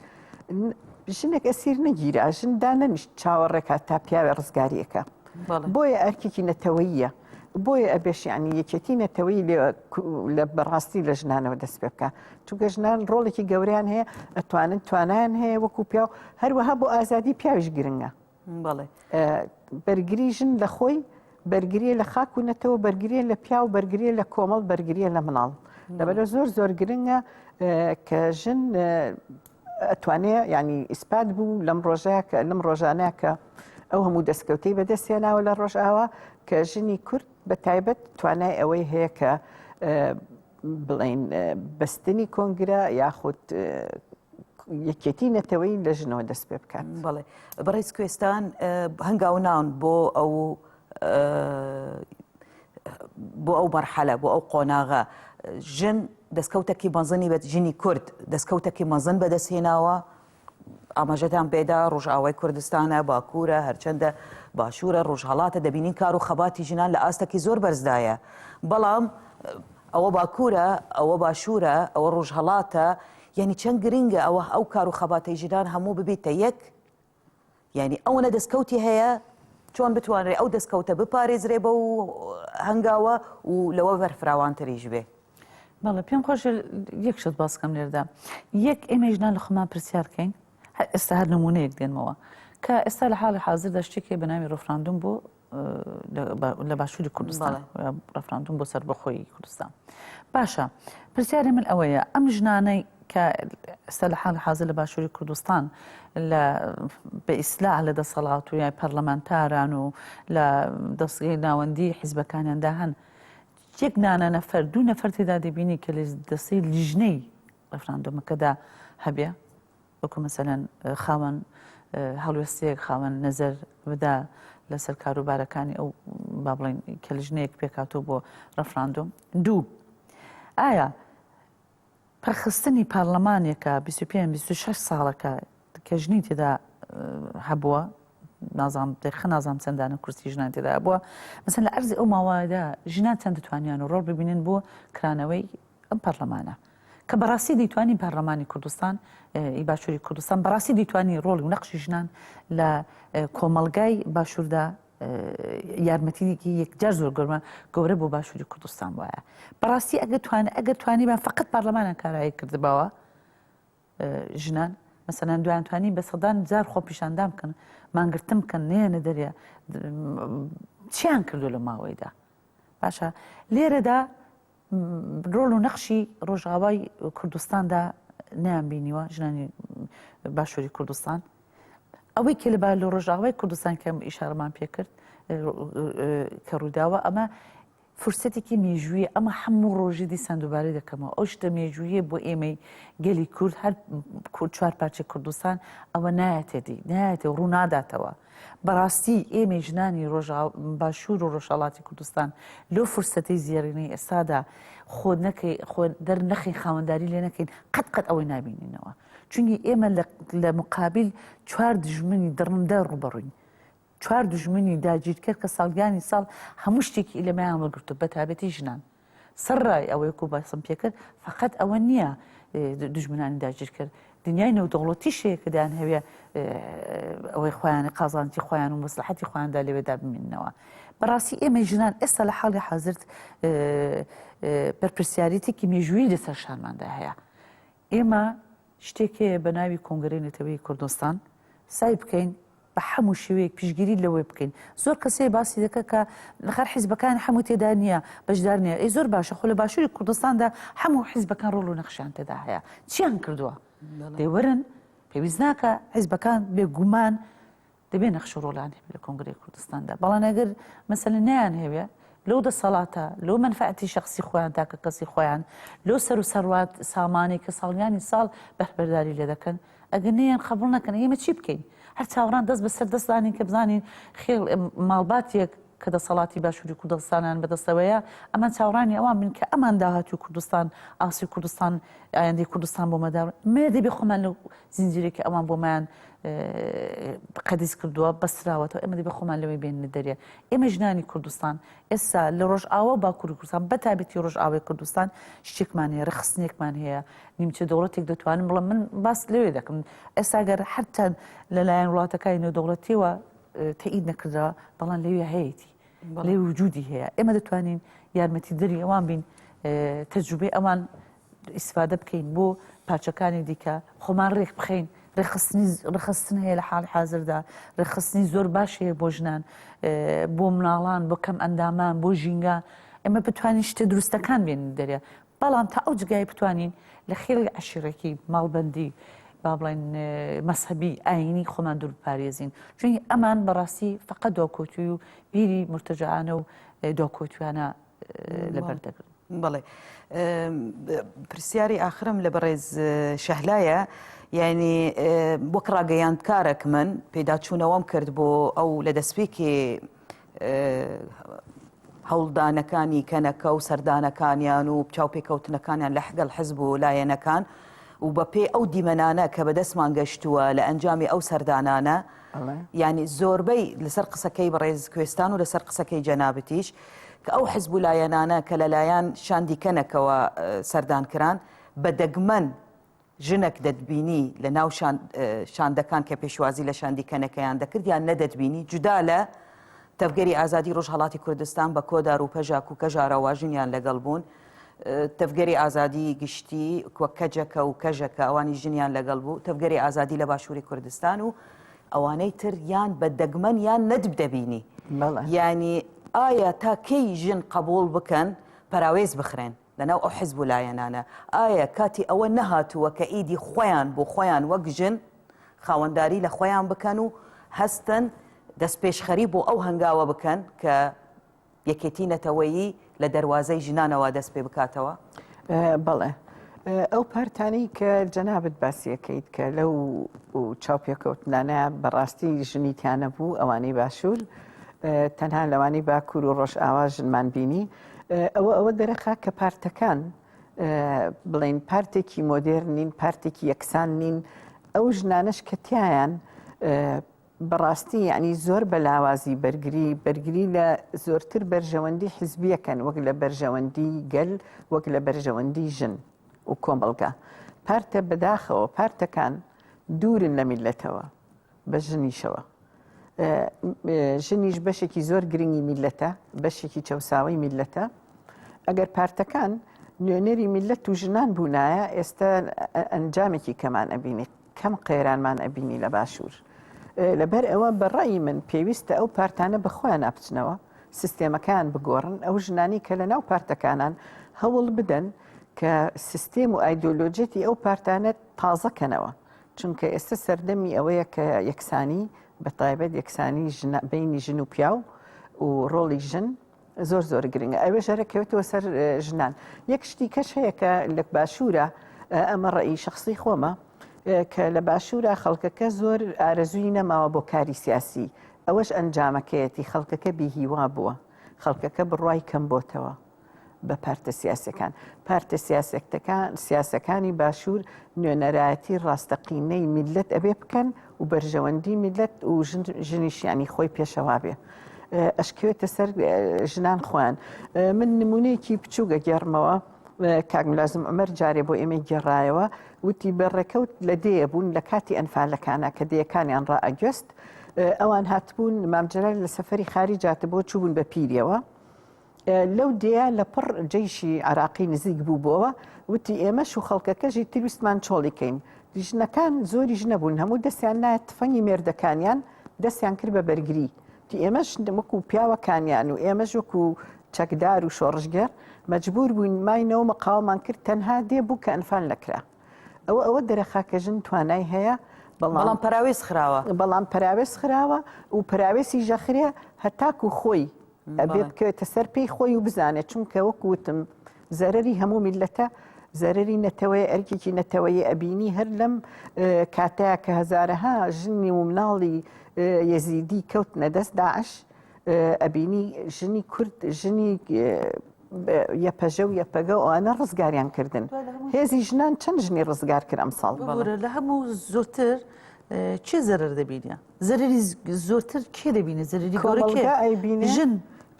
[SPEAKER 2] ژنێک ئەسیر نەگیرا، ژن دانەنیشت چاوەڕێکە تا پیاوێ ڕزگاریەکە. بۆیە ئەرکێکی نەتەوەییە، بۆیە ئەبێش یعنی یەکێتی نەتەوەی لە بەڕاستی لە ژنانەوە دەست پێ بکە، چونکە ژنان ڕۆڵێکی گەوریان هەیە، ئەتوانن توانیان هەیە وەکو پیا و هەروەها بۆ ئازادی پیاویش گرنگە. بەرگری ژن لە خۆی، بەرگریە لە خاک و نەتەوە، بەرگریە لە پیا و بەرگریە لە کۆمەڵ، بەرگریە لە مناڵ. لەبەرە زۆر گرنگە کە ژن ئەتوانێت ینی ئیسپات بوو لەم ڕۆژانەیە کە ئەو هەموو دەستکەوتەی بەدەستێناوە لە ڕۆژئاوا کە ژنی کورد بە تایبەت توانای ئەوەی هەیە کە بڵین بەستنی کۆنگرە یاخود یەکێتی نەتەوەی لە ژنەوە دەست پێ بکات.
[SPEAKER 1] بەڵێ بەڕێز کوێستان هەنگاو ناون بۆ ئەو مەرحەلە، بۆ ئەو قۆناغە ژن دەستکەوتێکی مەزنی بە ژنی کورد دەستکەوتێکی مەزن بەدەستهێناوە، ئاماژەتان پێدا ڕۆژئاوای کوردستانە، باکوورە، هەرچەندە باشوورە، ڕۆژهەڵاتە، دەبینین کار و خەباتی ژنان لە ئاستێکی زۆر بەرزدایە. بەڵام ئەوە باکوورە، ئەوە باشوورە، ئەوە ڕۆژهەڵاتە، یعنی چەند گرنگە ئەوە ئەو کار و خەباتەی ژنان هەموو ببیتە یەک، یعنی ئەوەنە دەستکەوتی هەیە چۆن بتوانرێ ئەو دەستکەوتە بپارێزرێ بە و هەنگاوە و لەوە بەرفراوانتریش بێ.
[SPEAKER 3] بەڵێ پێم خۆش یەک شت باسکەم لێردا. یەک ئێمە ژنان لە خۆمان پرسیار بکەین، ئێستا هەر نمونەیەک دێنمەوە کە ئێستا لە حاڵی حاضردا شتێکی بە ناوی ڕەفراندوم بۆ لە باشووری کوردستان، ڕەفراندوم بۆ سەربەخۆیی کوردستان. باشە، پرسیاری من ئەوەیە ئەم ژنانەی کە ئێستا لە حاڵی حاضر لە باشووری کوردستان بە ئیسلاح لە دەسەڵات و یان پەرلەمانتاران و لە دەستگای ناوەندی حیزبەکانیاندا هەن، یەک نانە نەفەر، دوو نەفەر تێدا دەبینی کە لە دەستەی لیژنەی ڕەفراندۆمەکەدا هەبێ، وەکو مەسەلەن خاوەن هەڵوێستەیەک خاوەن نەزەر بدا لەسەر کاروبارەکانی ئەو با بڵێن کە لیژنەیەک پێکاتۆ بۆ ڕەفراندۆم. دوو، ئایا پەرخستنی پارلەمانێکە 25-26 ساڵەکە کە ژنی تێدا هەبووە، نازام چەندانە کورسی ژنان تێدا هەبووە، مەسەن لە ئەرزی ئەو ماوەیەدا ژنان چەند دەتوانیان و ڕۆڵ ببینن بۆ کرانەوەی ئەم پەرلەمانە کە بەڕاستی دەیتوانی پارلەمانی کوردستان، باشووری کوردستان بەڕاستی دەیتوانی ڕۆڵی و نەقشی ژنان لە کۆمەلگای باشووردا یارمەتیەکی یەکجار زۆر گەورە بۆ باشووری کوردستان وایە. بەڕاستی ئەگەر توانیبان فقط پارلەمانە کارایی کردبەوە ژنان، مەسەلەن دوایان توانی بە سەدان جار خۆ پیشاندام بکەن، مانگرتم بکەن، نێنە دەرێ چیان کردو لە ماوەیدا. باشە، لێرەدا ڕۆڵ و نەخشی ڕۆژئاوای کوردستاندا نەیان بینیوە ژنانی باشووری کوردستان. ئەوەی کە لە ڕۆژئاوای کوردستان کەم ئیشارەمان پێکرد کە ڕووداوە، ئەمە فرسەتێکی مێژوویە، ئەمە هەموو ڕۆژی دیسان دووبارەی دەکەمەوە. ئەو شتە مێژوویە بۆ ئێمەی گەلی کورد، هەر چوار پارچەی کوردستان ئەوە نایەتێ ڕوو ناداتەوە. بەڕاستی ئێمە ژنانی باشوور و ڕۆژهەڵاتی کوردستان لەو فرسەتەی زیێڕینەی ئێستادا خۆ دەرنەخی خاوەنداری لێ نەکەین، قەت ئەوەی نابینینەوە، چونکی ئێمە لە مقابل چوار دژمنی دڕندە ڕوبەڕووین، چوار دژمنی داگیرکرد کە ساڵگانی ساڵ هەموو شتێکی ئیلەمەیان وەرگرتو، بە تایبەتی ژنان. سەرڕای ئەوەی کو باسم پێکرد فقط ئەوە نییە دژمنانی داگیر کرد، دنیای نەودەوڵەتی شەیەکەدایان هەوێ ئەوەی خۆیانی قازانتی خۆیان و مەسلحەتی خۆیاندا لەوێدا بمێننەوە. بەڕاستی ئێمە ژنان ئێستا لە حاڵی حازرد بەرپرسیارەتێکی مێژوویی لەسەر شانماندا هەیە. ئێمە شتێکەیە بە ناوی کۆنگرەی نەتەوەی کوردستان سای بکەین بە هەموو شێوەیەک پشگیری لەوەی بکەین. زۆر کەسێ باسی دەکە کە لەخەر حیزبەکان هەموو تێدا نییە، بەشدار نییە. ئەی زۆر باشە، خۆ لە باشووری کوردستاندا هەموو حیزبەکان ڕۆڵ و نەخشیان تێدا هەیە. چیان کردووە؟ دەیوەرن پێویست ناکە حیزبەکان بێگومان دەبێ نەخش ڕۆڵان هەبێ لە کۆنگرەی کوردستاندا بەڵام ئەگەر مەسەلەن نیان هەبێ لەو دەسەڵاتە لەو منفعەتی شخصی خۆیان تاکە کەسی خۆیان لەو سەر و سەروات سامانێک کە ساڵیانی ساڵ بەربەرداری لێ دەکەن ئەگەر نیان خەبڵ نەکەن ئێمە چی بکەین هەر چاوەڕان دەست بەسەر دەستدانین کە بزانین خێڵ ماڵباتێک کە دەسەڵاتی باشووری کوردستانیان بەدەستەوەیە ئەمان چاوەڕانی ئەوان بن کە ئەمان داهاتوی کوردستان ئاسی کوردستان ئایندەی کوردستان بۆ مەداڕ مێ دەبێ خۆمان لەو زنجیرێکی ئەوان بۆمان قەدیس کردووە بەستراوەتەوە ئێمە دەبێ خۆمان لەوەی بێنە دەرێ ئێمە ژنانی کوردستان ئێستا لە ڕۆژئاوا باکووری کوردستان بەتابەتی ڕۆژئاوای کوردستان شتێکمان هەیە ڕخستنێکمان هەیە نیمچە دەوڵەتێک دەتوانم بڵم من باس لەوێ دەکەم ئێستا گەر حتەن لەلایەن وڵاتەکانی نێودەوڵەتیەوە تەئید نەکردەوە بەڵام لەوێ هەیەی لێ وجودی هەیە ئێمە دەتوانین یارمەتی دەری ئەوان بین تەجروبەی ئەوان ئیسفادە بکەین بۆ پارچەکانی دیکە خۆمان ڕێک بخەین ڕێخستن هەیە لە حاڵی حازردا ڕێخستنی زۆر باش هەیە بۆ ژنان بۆ مناڵان بۆ کەم ئەندامان بۆ ژینگە ئێمە بتوانین شتە دروستەکان بێن دەرێ بەڵام تا ئەو جگای بتوانین لە خێڵی عەشیرەکی ماڵبەندی با بڵێن مەسهەبی ئاینی خۆمان دوور بپارێزین چونکە ئەمان بەڕاستی فقط دواکۆتوی و بیری مرتەجەعانە و دواکۆتویانە لەبەردەگرن.
[SPEAKER 1] بەڵێ پرسیاری ئاخرم لە بەڕێز شەهلایە یعنی وەک ڕاگەیاندکارێک من پێداچوونەوەم کرد بۆ ئەو لە دەستپێکی هەوڵدانەکانی کەنەکە و سەردانەکانیان و چاوپێکەوتنەکانیان لە حگەڵ حزب و لایەنەکان و بە پێی ئەو دیمەنانە کە بەدەستمان گەشتووە لە ئەنجامی ئەو سەردانانە ینی زۆربەی لەسەر قسەکەی بەڕێز کوێستان و لەسەر قسەکەی جەنابەتیش کە ئەو حزب و لایەنانە کە لەلایەن شاندی کەنەکەوە سەردانکران بە دەگمەن ژنێک دەتبینی لە ناو شاندەکان کە پێشوازی لە شاندی کەنەکەیان دەکرد یان نەدەتبینی جودا لە تەفگەری ئازادی ڕۆژهەڵاتی کوردستان بە کۆدار و پەژاک و کەژارەوە ژنیان لەگەڵ بوون تەفگەری ئازادی گشتی وە کەجەکە و کەژەکە ئەوانی ژنیان لەگەڵ بوو تەفگەری ئازادی لە باشووری کوردستان و ئەوانەی تر یان بە دەگمەن یان نەدبدەبینی ینی ئایا تا کەی ژن قبول بکەن پەراوێز بخرێن لەناو ئەو حزب و لایەنانە ئایا کاتی ئەوە نەهاتووە کە ئیدی خۆیان بۆ خۆیان وەک ژن خاوەنداری لە خۆیان بکەن و هەستن دەستپێشخەری بۆ ئەو هەنگاوە بکەن کە یەکێتی نەتەوەیی لە دەواازەی ژنانەوە دەست پێ بکاتەوە؟
[SPEAKER 2] بەڵێ ئەو پارتانی کە جەنابەت باسیەکەیت کە لەو چاوپێکەوتنانە بەڕاستی ژنیتیانە بوو ئەوانەی باشوور تەنها لەوانی باکوور و ڕۆژ ئاوا ژنمان بینی ئەوە دەرەخا کە پارتەکان بڵین پارتێکی مۆدێرن نین پارتێکی یەکسان نین ئەو ژنانش کە تایان بەڕاستی یعنی زۆر بەلاوازی بەرگری لە زۆرتر بەرژەوەندی حزبیەکەن وەک لە بەرژەوەندی گەل وەک لە بەرژەوەندی ژن و کۆمەڵگە پارتە بەداخەوە پارتەکان دوورن لە میلەتەوە بە ژنیشەوە ژنیش بەشێکی زۆر گرنگی میلەتە بەشێکی چەساوی میلەتە ئەگەر پارتەکان نوێنەری میلەت و ژنان بوونایە ئێستا ئەنجامێکی کەمان ئەبینێت کەم قێرانمان ئەبینی لە باشوور لەبەر ئەوە بەڕای من پێویستە ئەو پارتانە بەخۆیان ناپچنەوە سیستێمەکان بگۆڕن ئەو ژنانی کە لە ناو پارتەکانان هەوڵ بدەن کە سیستێم و ئایدۆلۆجێتی ئەو پارتانە تازەکەنەوە چونکە ئێستا سەردەمی ئەوەیە کە یەکسانی بەتایبەت یەکسانی بینی ژن و پیاو و ڕۆڵی ژن زۆر گرنگە ئەوێ ژەرەکەوێتەوە سەر ژنان یەک شتی کەش هەیە کە لە باشوورە ئەمە ڕێی شخصی خۆمە کە لە باشوورە خەڵکەکە زۆر ئارەزووی نەماوە بۆ کاری سیاسی ئەوەش ئەنجامەکەیەتی خەڵکەکە بیهیوا بووە خەڵکەکە بڕوای کەم بۆتەوە بە پارتە سیاسەکان پارتە سیاسەکانی باشوور نوێنەرایەتی ڕاستەقینەی میلەت ئەبێ بکەن و بەرژەوەندی میلەت و ژنیشیانی خۆی پێشەوا بێ ئەشکوێتە سەر ژنان خۆیان من نمونەیەکی بچوو گەگەڕمەوە کاک ملازم عومەر جارێ بۆ ئێمە گێڕایەوە وتی بەڕێکەوت لە دێە بوون لە کاتی ئەنفالەکانە کە دەیەکانیان ڕائەگەست ئەوان هاتبوون مامجلال لە سەفەری خارج هاتبووە چوبوون بە پیرەوە لەو دەیە لە پڕ جەیشی عراقی نزیک بوو بۆەوە وتی ئێمەش و خەڵکەکەژی ترویستمان چۆڵیکەین ژنەکان زۆری ژنەبوون هەموو دەستیان نایەت تفەنگی مێردەکانیان دەستیان کرد بە بەرگری تی ئێمەش وەکو پیاوەکانیان و ئێمەش وەکو چەکدار و شۆڕژگەر مەجبور بووین ماینەوە مەقاوەمان کرد تەنها دێ بوو کە ئەنفال نەکرا ئەوە دەرەخا کە ژن توانای هەیە
[SPEAKER 1] بەڵام پراوێز خراوە
[SPEAKER 2] بەڵام پراوێز خراوە و پراوێسی ژەخرێ هەتاکو خۆی ئەبێ بکەوێتە سەر پێی خۆی و بزانێت چونکە وەکوتم زەرری هەموو میلەتە زەرری نەتەوەی ئەرکێکی نەتەوەی ئەبینی هەر لەم کاتەیە کە هەزارەها ژنی و مناڵی یەزیدی کەوتنە دەست داعش ئەبینی ژنی کورد ژنی یەپەژە و یەپەگە ئەوانە ڕزگاریان کردن هێزی ژنان چەند ژنی ڕزگار کرد ئەمساڵ
[SPEAKER 3] لە هەموو زۆرتر چێ زەرەر دەبینە زەرری زۆرتر کێ دەبینێ زەرری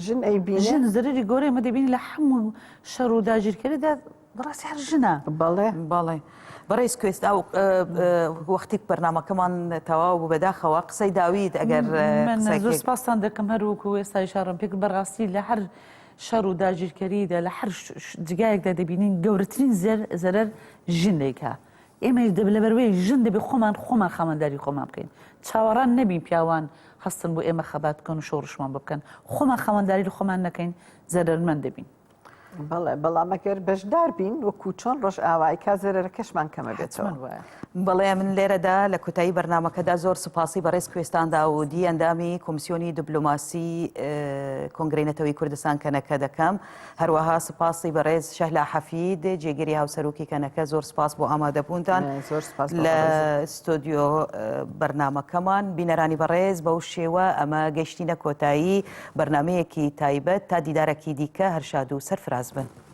[SPEAKER 2] ژن ئەیبینێ
[SPEAKER 3] ژن زەرری گۆرەی مە دەبینی لە هەموو شەڕ و داگیرکاریدا بەڕاستی هەر ژنە
[SPEAKER 2] بەڵێ
[SPEAKER 1] باڵێ بەڕێز کوێستا و وەختی بەرنامەکەمان تەواو بوو بەداخەوە قسەی داوید ئەگەر
[SPEAKER 3] من زۆر سپاسان دەکەم هەروەکو ئێستا شارم پێک بەڕاستی لە هەر شەڕ و داگیرکاریدا لە هەر جگایەکدا دەبینین گەورەترین زەرەر ژن دەیکا ئێمە لەبەرەوەی ژن دەبێ خۆمان خەمەنداری خۆمان بکەین چاوەڕان نەبین پیاوان هەستن بۆ ئێمە خەبات بکەن و شۆڕشمان بکەن خۆمان خەمەنداری لە خۆمان نەکەین زەرەرمەند دەبین
[SPEAKER 2] بەڵێ بەڵام ئەگەر بەشدار بین وەکو چۆن ڕۆژ ئاوای کا زەرەرەکەشمان کەمە بێتەوە
[SPEAKER 1] بەڵێ من لێرەدا لە کۆتایی بەرنامەکەدا زۆر سوپاسی بەڕێز کوێستاندا و دی ئەندامی کۆمیسیۆنی دیبلۆماسی کۆنگرەی نەتەوەی کوردستان کەنەکە دەکەم هەروەها سوپاسی بەڕێز شەهلا حەفید جێگیری هاوسەرۆکی کەنەکە زۆر سپاس بۆ ئامادەبوونتان لە ستۆدیۆ بەرنامەکەمان بینەرانی بەڕێز بەو شێوە ئەمە گەیشتینە کۆتایی بەرنمەیەکی تایبەت تا دیدارێکی دیکە هەرشاد و سەرفراز بن.